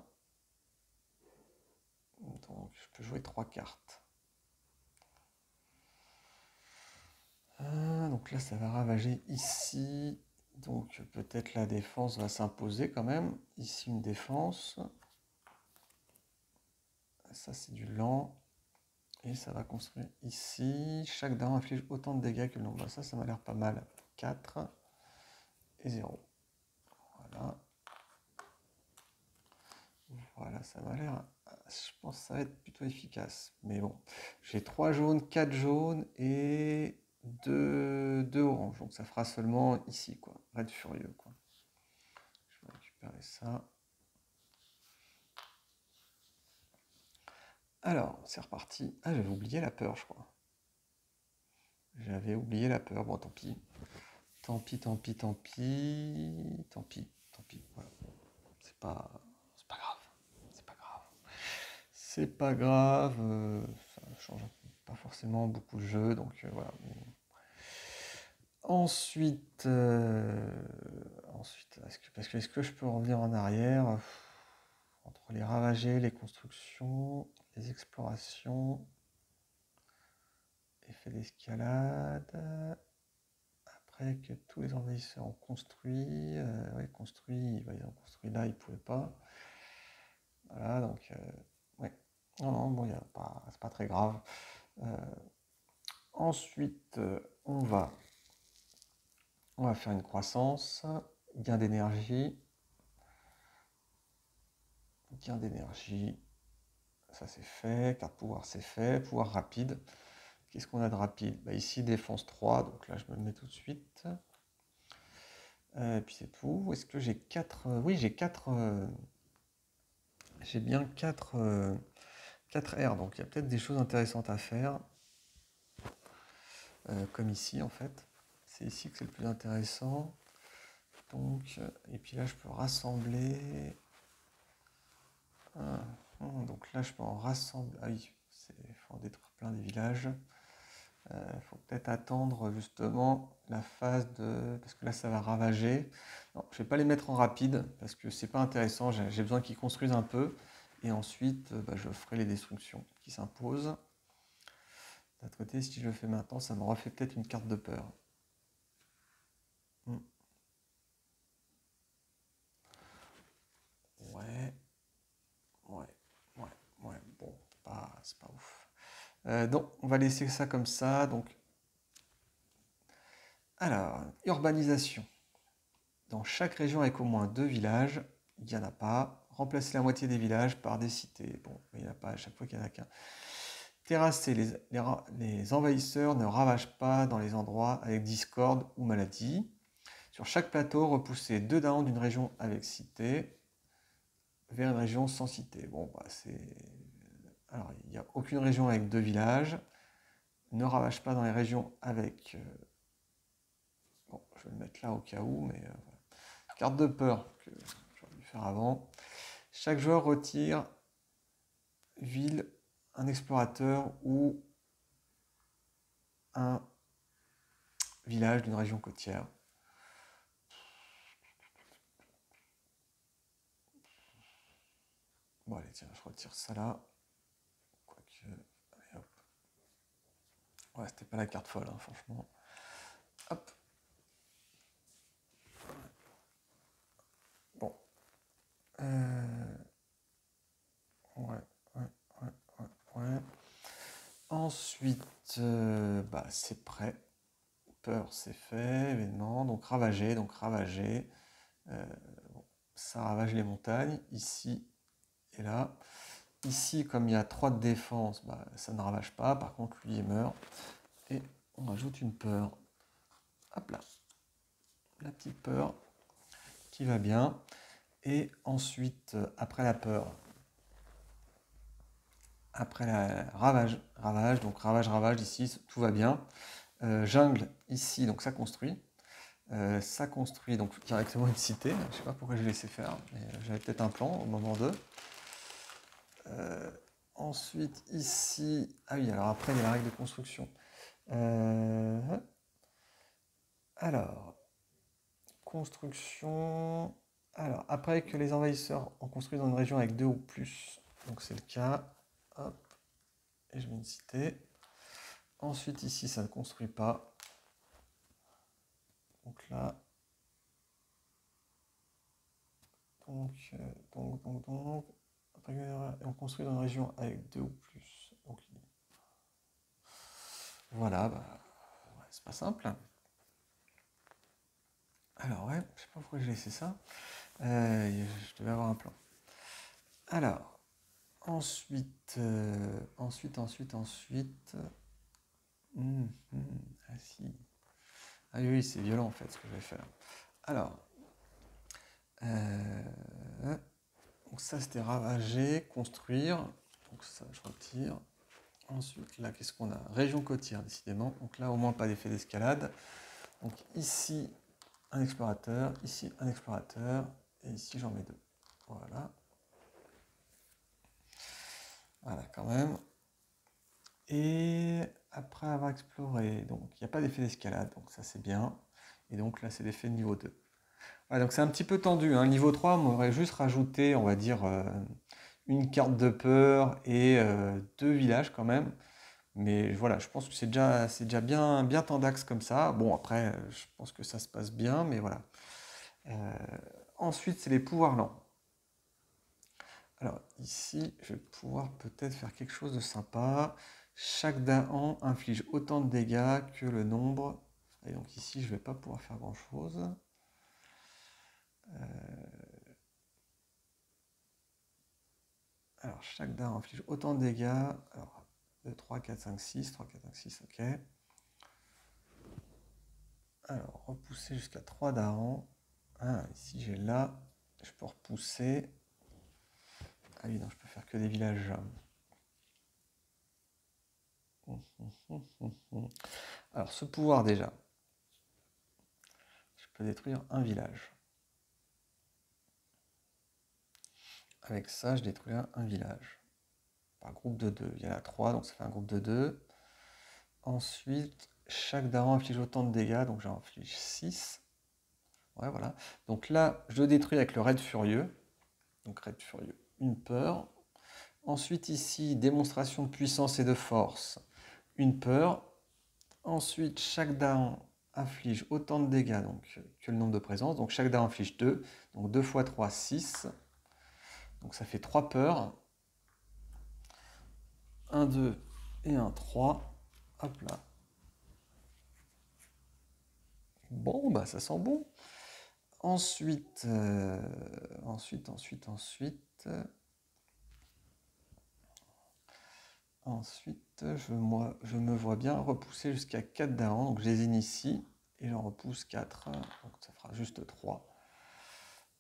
Donc je peux jouer 3 cartes. Donc là, ça va ravager ici. Donc peut-être la défense va s'imposer quand même. Ici, une défense. Ça, c'est du lent. Et ça va construire ici. Chaque daron inflige autant de dégâts que le nombre. Ça m'a l'air pas mal. 4 et 0. Voilà. Voilà, ça m'a l'air... Je pense que ça va être plutôt efficace. Mais bon, j'ai 3 jaunes, 4 jaunes et 2 oranges. Donc ça fera seulement ici, quoi. Raid furieux, quoi. Je vais récupérer ça. Alors, c'est reparti. Ah, j'avais oublié la peur, je crois. J'avais oublié la peur. Bon, tant pis. Tant pis, tant pis, tant pis. Tant pis, tant pis. Voilà. C'est pas grave. C'est pas grave. C'est pas grave. Ça change pas forcément beaucoup de jeu. Donc voilà. Ensuite, est-ce que je peux revenir en arrière entre les ravagés, les constructions, les explorations, effet d'escalade. Après que tous les envahisseurs ont construit, ils ont construit là, ils ne pouvaient pas. Voilà, donc, ouais. Non, bon, c'est pas très grave. Ensuite, on va faire une croissance, gain d'énergie. Gain d'énergie, ça c'est fait. Carte pouvoir, c'est fait. Pouvoir rapide. Qu'est-ce qu'on a de rapide? Ici, défense 3, donc là je me le mets tout de suite. Et puis c'est tout. Est-ce que j'ai 4... oui, j'ai 4... j'ai bien 4 R, donc il y a peut-être des choses intéressantes à faire. Comme ici en fait. C'est ici que c'est le plus intéressant. Donc, et puis là je peux rassembler. Donc là je peux en rassembler. Ah oui, il faut en détruire plein des villages. Il faut peut-être attendre justement la phase de... Parce que là ça va ravager. Non, je ne vais pas les mettre en rapide parce que c'est pas intéressant. J'ai besoin qu'ils construisent un peu. Et ensuite je ferai les destructions qui s'imposent. D'un autre côté, si je le fais maintenant, ça me refait peut-être une carte de peur. Ouais. Bon, c'est pas ouf. Donc, on va laisser ça comme ça. Donc, alors, urbanisation. Dans chaque région avec au moins 2 villages, il n'y en a pas. remplacer la moitié des villages par des cités. Bon, il n'y en a pas à chaque fois qu'il n'y en a qu'un. Terrasser, les envahisseurs ne ravagent pas dans les endroits avec discorde ou maladie. Sur chaque plateau, repousser 2 darons d'une région avec cité vers une région sans cité. Bon, bah, c'est... Alors, il n'y a aucune région avec 2 villages. Ne ravage pas dans les régions avec... Bon, je vais le mettre là au cas où, mais... Voilà. Carte de peur que j'aurais dû faire avant. Chaque joueur retire ville, un explorateur ou un village d'une région côtière. Bon, allez, tiens, je retire ça là. Quoique. Allez, hop. Ouais, c'était pas la carte folle, hein, franchement. Hop. Bon. Ouais, ouais. Ensuite, bah, c'est prêt. Peur, c'est fait. Événement. Donc ravager. Bon, ça ravage les montagnes. Ici et là. Ici, comme il y a 3 de défense, bah, ça ne ravage pas. Par contre, lui, il meurt. Et on rajoute une peur. Hop là. La petite peur qui va bien. Et ensuite, après la peur, après la ravage, donc ravage, ici, tout va bien. Jungle, ici, donc ça construit. Ça construit donc directement une cité. Je sais pas pourquoi j'ai laissé faire, mais j'avais peut-être un plan au moment 2. Ensuite, ici... Ah oui, alors après, il y a la règle de construction. Alors, construction... Alors, après que les envahisseurs ont construit dans une région avec 2 ou plus, donc c'est le cas, hop, et je mets une cité. Ensuite, ici, ça ne construit pas. Donc là, donc, après, on construit dans une région avec 2 ou plus. Donc, voilà, bah, ouais, c'est pas simple. Alors, ouais, je sais pas pourquoi j'ai laissé ça. Je devais avoir un plan. Alors, ensuite. Ah si. Ah oui, c'est violent en fait ce que je vais faire. Alors, donc ça c'était ravager, construire. Donc ça je retire. Ensuite là qu'est-ce qu'on a? Région côtière décidément. Donc là au moins pas d'effet d'escalade. Donc ici un explorateur, ici un explorateur, et ici j'en mets 2. Voilà. Voilà quand même. Et après avoir exploré, donc il n'y a pas d'effet d'escalade, donc ça c'est bien. Et donc là c'est l'effet de niveau 2. Ouais, donc c'est un petit peu tendu, hein. Niveau 3, on aurait juste rajouté, on va dire, une carte de peur et 2 villages quand même. Mais voilà, je pense que c'est déjà bien, bien tendax comme ça. Bon, après, je pense que ça se passe bien, mais voilà. Euh, Ensuite, c'est les pouvoirs lents. Alors ici, je vais pouvoir peut-être faire quelque chose de sympa. Chaque dahan inflige autant de dégâts que le nombre. Et donc ici, je ne vais pas pouvoir faire grand-chose. Alors, chaque dahan inflige autant de dégâts. Alors, 2, 3, 4, 5, 6. 3, 4, 5, 6, ok. Alors, repousser jusqu'à 3 darans. Ah, ici j'ai là. Je peux repousser. Ah oui, non, je peux faire que des villages. Alors, ce pouvoir déjà. Je peux détruire un village. Avec ça, je détruis un village. Par groupe de 2. Il y en a 3, donc ça fait un groupe de 2. Ensuite, chaque daron inflige autant de dégâts, donc j'en inflige 6. Ouais, voilà. Donc là, je détruis avec le raid furieux. Donc raid furieux, une peur. Ensuite, ici, démonstration de puissance et de force, une peur. Ensuite, chaque daron inflige autant de dégâts donc, que le nombre de présences. Donc chaque daron inflige 2. Donc 2 x 3, 6. Donc ça fait 3 peurs. 1, 2 et 1, 3. Hop là. Bon, bah ça sent bon. Ensuite, je me vois bien repousser jusqu'à 4 darons. Donc, je les initie et j'en repousse 4. Donc, ça fera juste 3.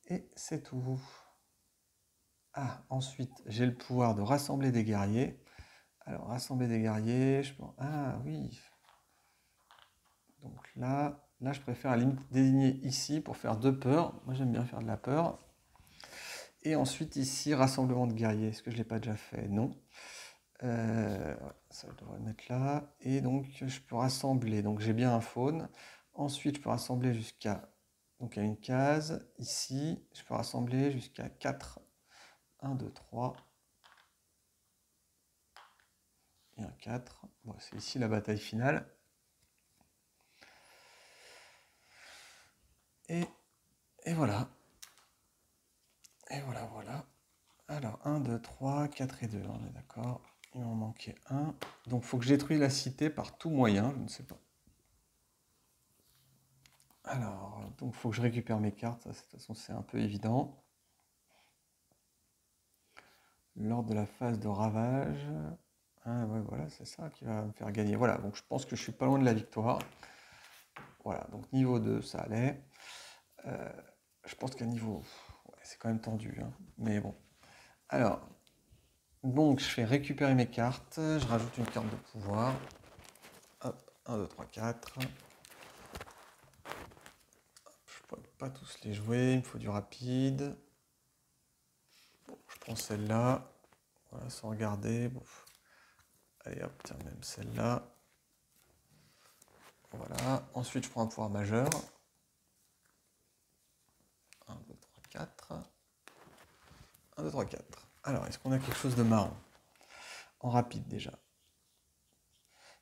Et c'est tout. Ah, ensuite, j'ai le pouvoir de rassembler des guerriers. Alors, rassembler des guerriers, ah oui. Donc là, je préfère à la limite désigner ici pour faire 2 peurs. Moi, j'aime bien faire de la peur. Et ensuite, ici, rassemblement de guerriers. Est-ce que je ne l'ai pas déjà fait? Non. Ça, je devrais le mettre là. Et donc, je peux rassembler. Donc, j'ai bien un faune. Ensuite, je peux rassembler jusqu'à donc à une case. Ici, je peux rassembler jusqu'à 4. 1, 2, 3. Et un 4. Bon, c'est ici la bataille finale. Et voilà. Et voilà. Alors, 1, 2, 3, 4 et 2, on est d'accord. Il m'en manquait un. Donc, il faut que je détruise la cité par tout moyen, je ne sais pas. Alors, donc, il faut que je récupère mes cartes. Ça, de toute façon, c'est un peu évident. Lors de la phase de ravage. Ah ouais, voilà, c'est ça qui va me faire gagner. Voilà, donc je pense que je suis pas loin de la victoire. Voilà, donc niveau 2, ça allait. Je pense qu'à niveau... Ouais, c'est quand même tendu, hein. Mais bon. Alors, donc je fais récupérer mes cartes. Je rajoute une carte de pouvoir. Hop, 1, 2, 3, 4. Je ne peux pas tous les jouer, il me faut du rapide. Bon, je prends celle-là. Voilà, sans regarder. Bon. Allez hop, tiens, même celle-là. Voilà. Ensuite, je prends un pouvoir majeur. 1, 2, 3, 4. 1, 2, 3, 4. Alors, est-ce qu'on a quelque chose de marrant? En rapide déjà.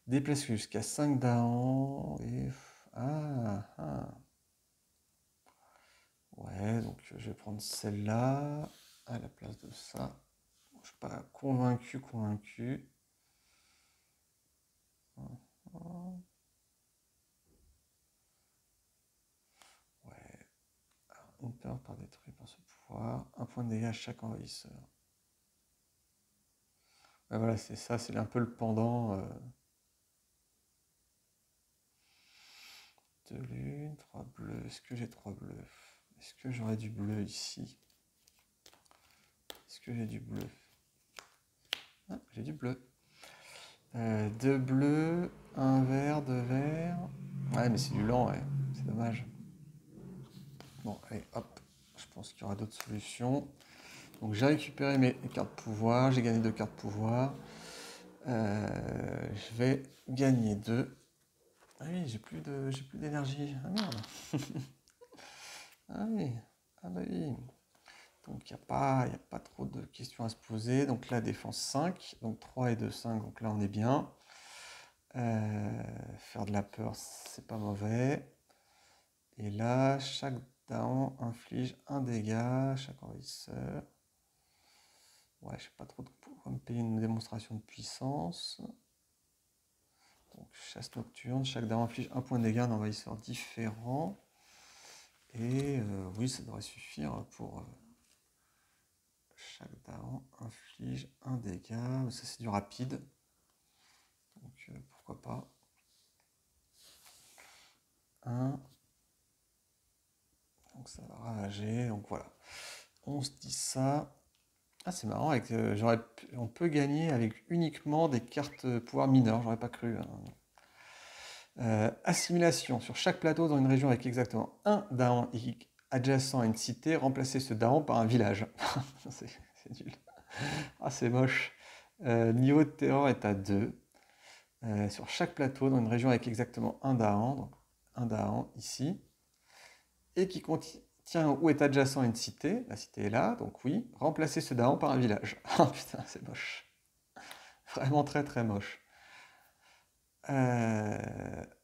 Déplace jusqu'à 5 daons. Et... ah. Ouais, donc je vais prendre celle-là à la place de ça. Je ne suis pas convaincu. Ouais. Alors, une peur par détruit par ce pouvoir. Un point de dégâts à chaque envahisseur. Ouais, voilà, c'est ça, c'est un peu le pendant. 2 lunes, 3 bleus. Est-ce que j'ai 3 bleus? Est-ce que j'aurais du bleu ici? Est-ce que j'ai du bleu? Ah, j'ai du bleu. 2 bleus, 1 vert, 2 verts. Ouais, mais c'est du lent, ouais. C'est dommage. Bon, allez, hop. Je pense qu'il y aura d'autres solutions. Donc j'ai récupéré mes cartes pouvoir. J'ai gagné 2 cartes pouvoir. Je vais gagner 2. Ah oui, j'ai plus d'énergie. Ah merde. Ah oui. Ah bah oui. Donc il n'y a pas trop de questions à se poser. Donc là, défense 5. Donc 3 et 2, 5. Donc là, on est bien. Faire de la peur, c'est pas mauvais. Et là, chaque daon inflige un dégât, chaque envahisseur. Ouais, je sais pas trop de quoi me payer une démonstration de puissance. Donc, chasse nocturne, chaque daon inflige un point de dégât à un envahisseur différent. Et oui, ça devrait suffire pour... chaque daon inflige un dégât. Ça, c'est du rapide. Donc, pourquoi pas. 1. Donc, ça va ravager. Donc, voilà. On se dit ça. Ah, c'est marrant, on peut gagner avec uniquement des cartes pouvoir mineures, j'aurais pas cru, hein. Assimilation. Sur chaque plateau dans une région avec exactement un daon adjacent à une cité, remplacez ce daon par un village. c'est nul. Ah, c'est moche. Niveau de terreur est à 2. Sur chaque plateau dans une région avec exactement un daon, donc un daon ici, et qui contient ou est adjacent à une cité, la cité est là, donc oui, remplacer ce daon par un village. Ah putain, c'est moche. Vraiment très très moche.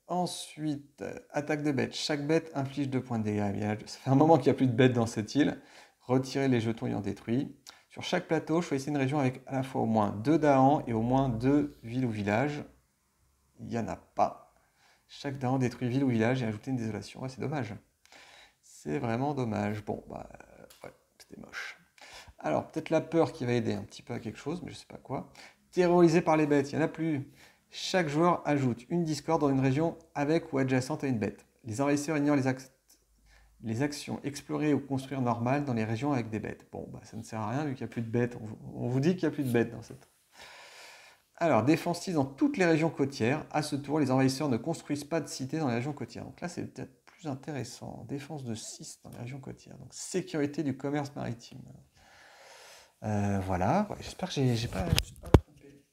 Ensuite, attaque de bête. Chaque bête inflige 2 points de dégâts. Ça fait un moment qu'il n'y a plus de bêtes dans cette île. Retirez les jetons ayant détruit. Sur chaque plateau, choisissez une région avec à la fois au moins 2 daons et au moins 2 villes ou villages. Il n'y en a pas. Chaque daon détruit ville ou village et ajoutez une désolation. Ouais, c'est dommage. C'est vraiment dommage. Bon, bah, ouais, c'était moche. Alors, peut-être la peur qui va aider un petit peu à quelque chose, mais je ne sais pas quoi. Terrorisé par les bêtes, il n'y en a plus. Chaque joueur ajoute une discorde dans une région avec ou adjacente à une bête. Les envahisseurs ignorent les actions explorer ou construire normales dans les régions avec des bêtes. Bon, bah, ça ne sert à rien vu qu'il n'y a plus de bêtes. On vous dit qu'il n'y a plus de bêtes dans cette. Alors, défense 6 dans toutes les régions côtières. À ce tour, les envahisseurs ne construisent pas de cités dans les régions côtières. Donc là, c'est peut-être plus intéressant. Défense de 6 dans les régions côtières. Donc, sécurité du commerce maritime. Voilà. Ouais, j'espère que j'ai pas trompé.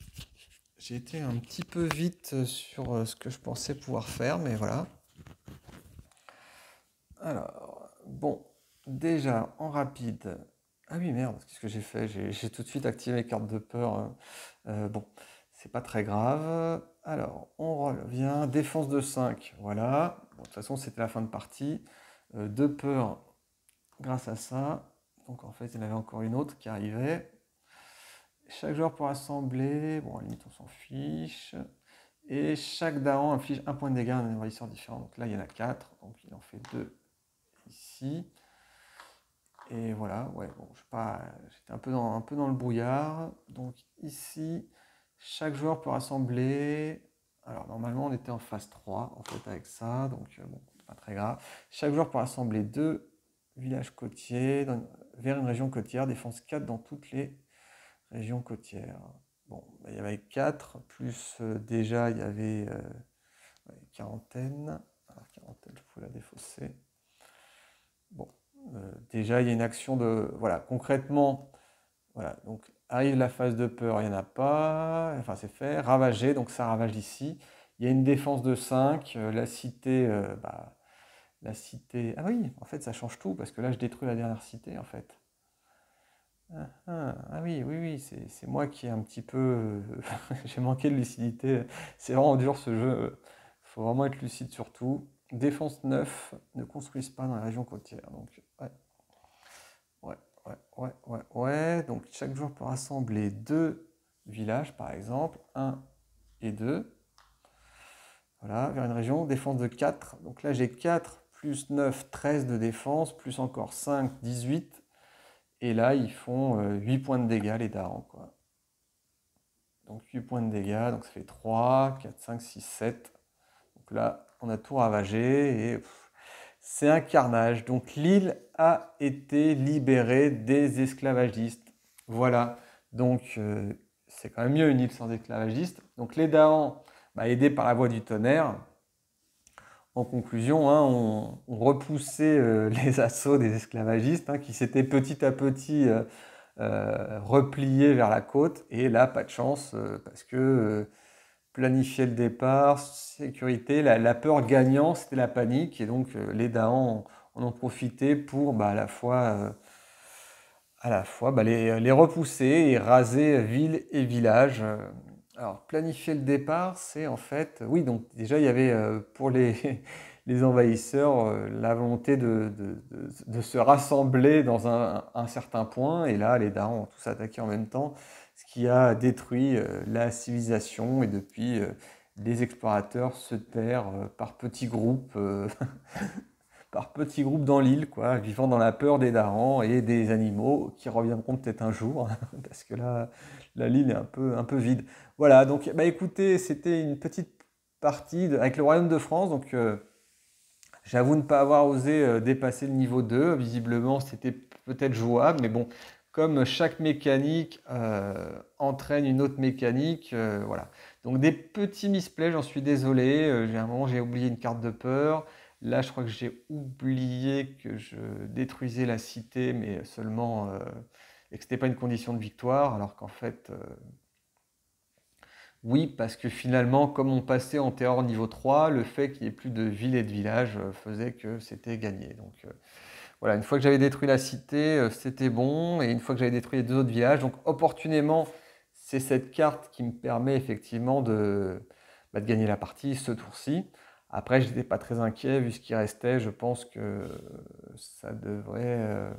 J'ai été un petit peu vite sur ce que je pensais pouvoir faire, mais voilà. Alors, bon, déjà, en rapide. Ah oui, merde, qu'est-ce que j'ai fait? J'ai tout de suite activé mes cartes de peur. Bon, c'est pas très grave. Alors, on revient. Défense de 5, voilà. Bon, de toute façon, c'était la fin de partie. De peur grâce à ça. Donc, en fait, il y en avait encore une autre qui arrivait. Chaque joueur pour assembler. Bon, à la limite, on s'en fiche. Et chaque daron inflige un point de dégâts à un envahisseur différent. Donc là, il y en a 4. Donc, il en fait 2 ici. Et voilà, ouais, bon, je sais pas, j'étais un peu dans le brouillard. Donc ici, chaque joueur peut rassembler. Alors normalement, on était en phase 3 en fait avec ça, donc bon, c'est pas très grave. Chaque joueur peut rassembler 2 villages côtiers vers une région côtière, défense 4 dans toutes les régions côtières. Bon, bah, il y avait 4, plus déjà il y avait quarantaine. Alors quarantaine, je pouvais la défausser. Bon, déjà, il y a une action de. Voilà, concrètement, voilà, donc arrive la phase de peur, il n'y en a pas. Enfin, c'est fait. Ravager, donc ça ravage ici. Il y a une défense de 5. La cité. La cité. Ah oui, en fait, ça change tout, parce que là, je détruis la dernière cité, en fait. Ah oui, oui, oui, c'est moi qui ai un petit peu. J'ai manqué de lucidité. C'est vraiment dur ce jeu. Il faut vraiment être lucide sur tout. Défense 9, ne construisent pas dans la région côtière. Donc, ouais. Ouais, ouais. Donc chaque joueur peut rassembler 2 villages, par exemple, 1 et 2. Voilà, vers une région, défense de 4. Donc là, j'ai 4 plus 9, 13 de défense, plus encore 5, 18. Et là, ils font 8 points de dégâts, les darons, quoi. Donc 8 points de dégâts, donc ça fait 3, 4, 5, 6, 7. Donc là, on a tout ravagé et c'est un carnage. Donc l'île a été libérée des esclavagistes. Voilà. Donc c'est quand même mieux une île sans esclavagistes. Donc les Daans, aidés par la voix du tonnerre, en conclusion, hein, ont repoussé les assauts des esclavagistes qui s'étaient petit à petit repliés vers la côte. Et là, pas de chance parce que planifier le départ, sécurité, la peur gagnant, c'était la panique. Et donc, les Daans en ont profité pour à la fois les repousser et raser ville et village. Alors, planifier le départ, c'est en fait. Oui, donc déjà, il y avait pour les, les envahisseurs la volonté de se rassembler dans un certain point. Et là, les Daans ont tous attaqué en même temps, ce qui a détruit la civilisation. Et depuis, les explorateurs se terrent par petits groupes. Par petits groupes dans l'île, quoi, vivant dans la peur des darans et des animaux qui reviendront peut-être un jour, parce que là, l'île est un peu vide. Voilà, donc écoutez, c'était une petite partie avec le Royaume de France, donc j'avoue ne pas avoir osé dépasser le niveau 2. Visiblement, c'était peut-être jouable, mais bon, comme chaque mécanique entraîne une autre mécanique, voilà. Donc des petits misplays, j'en suis désolé. J'ai un moment, j'ai oublié une carte de peur. Là, je crois que j'ai oublié que je détruisais la cité, mais seulement et que ce n'était pas une condition de victoire, alors qu'en fait, oui, parce que finalement, comme on passait en terreur niveau 3, le fait qu'il n'y ait plus de villes et de villages faisait que c'était gagné. Donc voilà, une fois que j'avais détruit la cité, c'était bon, et une fois que j'avais détruit les 2 autres villages, donc opportunément, c'est cette carte qui me permet effectivement de gagner la partie ce tour-ci. Après, je n'étais pas très inquiet vu ce qui restait. Je pense que ça devrait.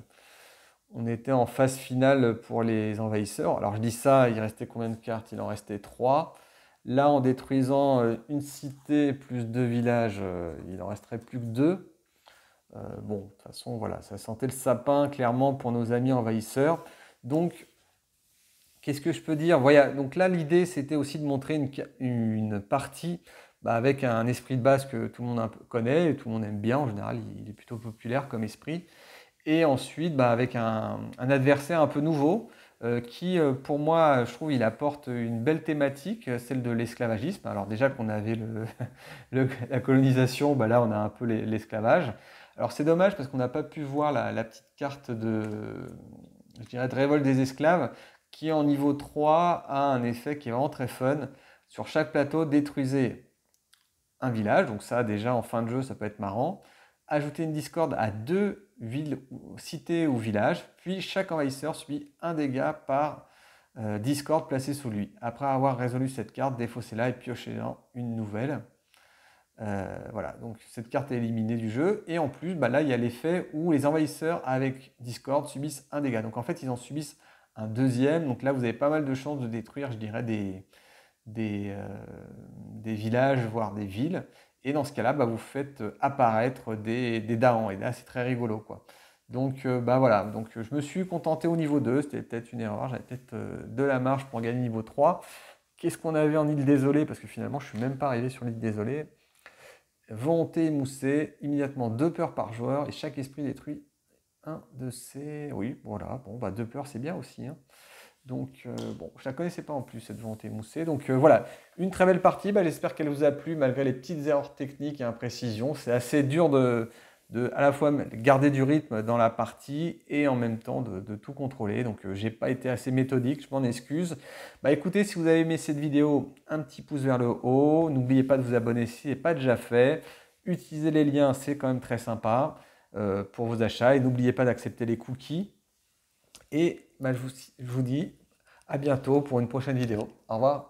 On était en phase finale pour les envahisseurs. Alors je dis ça, il restait combien de cartes? Il en restait 3. Là, en détruisant une cité plus 2 villages, il en resterait plus que 2. Bon, de toute façon, voilà, ça sentait le sapin clairement pour nos amis envahisseurs. Donc, qu'est-ce que je peux dire? Voilà, donc là, l'idée, c'était aussi de montrer une partie avec un esprit de base que tout le monde connaît et tout le monde aime bien. En général, il est plutôt populaire comme esprit. Et ensuite, avec un adversaire un peu nouveau qui, pour moi, je trouve, il apporte une belle thématique, celle de l'esclavagisme. Alors déjà qu'on avait la colonisation, là, on a un peu l'esclavage. Alors c'est dommage parce qu'on n'a pas pu voir la petite carte je dirais, de révolte des esclaves qui, en niveau 3, a un effet qui est vraiment très fun. Sur chaque plateau, détruisez un village. Donc ça, déjà, en fin de jeu, ça peut être marrant. Ajouter une discorde à 2 villes, cités ou villages, puis chaque envahisseur subit un dégât par discorde placée sous lui. Après avoir résolu cette carte, défaussez-la et piochez-en une nouvelle. Voilà, donc cette carte est éliminée du jeu. Et en plus, là, il y a l'effet où les envahisseurs avec discorde subissent un dégât. Donc en fait, ils en subissent un deuxième. Donc là, vous avez pas mal de chances de détruire, je dirais, des villages, voire des villes. Et dans ce cas-là, vous faites apparaître des darons. Et là, c'est très rigolo, quoi. Donc voilà, donc je me suis contenté au niveau 2, c'était peut-être une erreur, j'avais peut-être de la marge pour gagner niveau 3. Qu'est-ce qu'on avait en île désolée? Parce que finalement, je ne suis même pas arrivé sur l'île désolée. Volonté émoussée, immédiatement 2 peurs par joueur, et chaque esprit détruit un de ces... Oui, voilà, bon, 2 peurs, c'est bien aussi, hein. Donc, bon, je ne la connaissais pas en plus, cette volonté émoussée. Donc, voilà, une très belle partie. J'espère qu'elle vous a plu, malgré les petites erreurs techniques et imprécisions. C'est assez dur de à la fois garder du rythme dans la partie et en même temps de tout contrôler. Donc, je n'ai pas été assez méthodique, je m'en excuse. Écoutez, si vous avez aimé cette vidéo, un petit pouce vers le haut. N'oubliez pas de vous abonner si ce n'est pas déjà fait. Utilisez les liens, c'est quand même très sympa pour vos achats. Et n'oubliez pas d'accepter les cookies. Et je vous dis à bientôt pour une prochaine vidéo. Au revoir.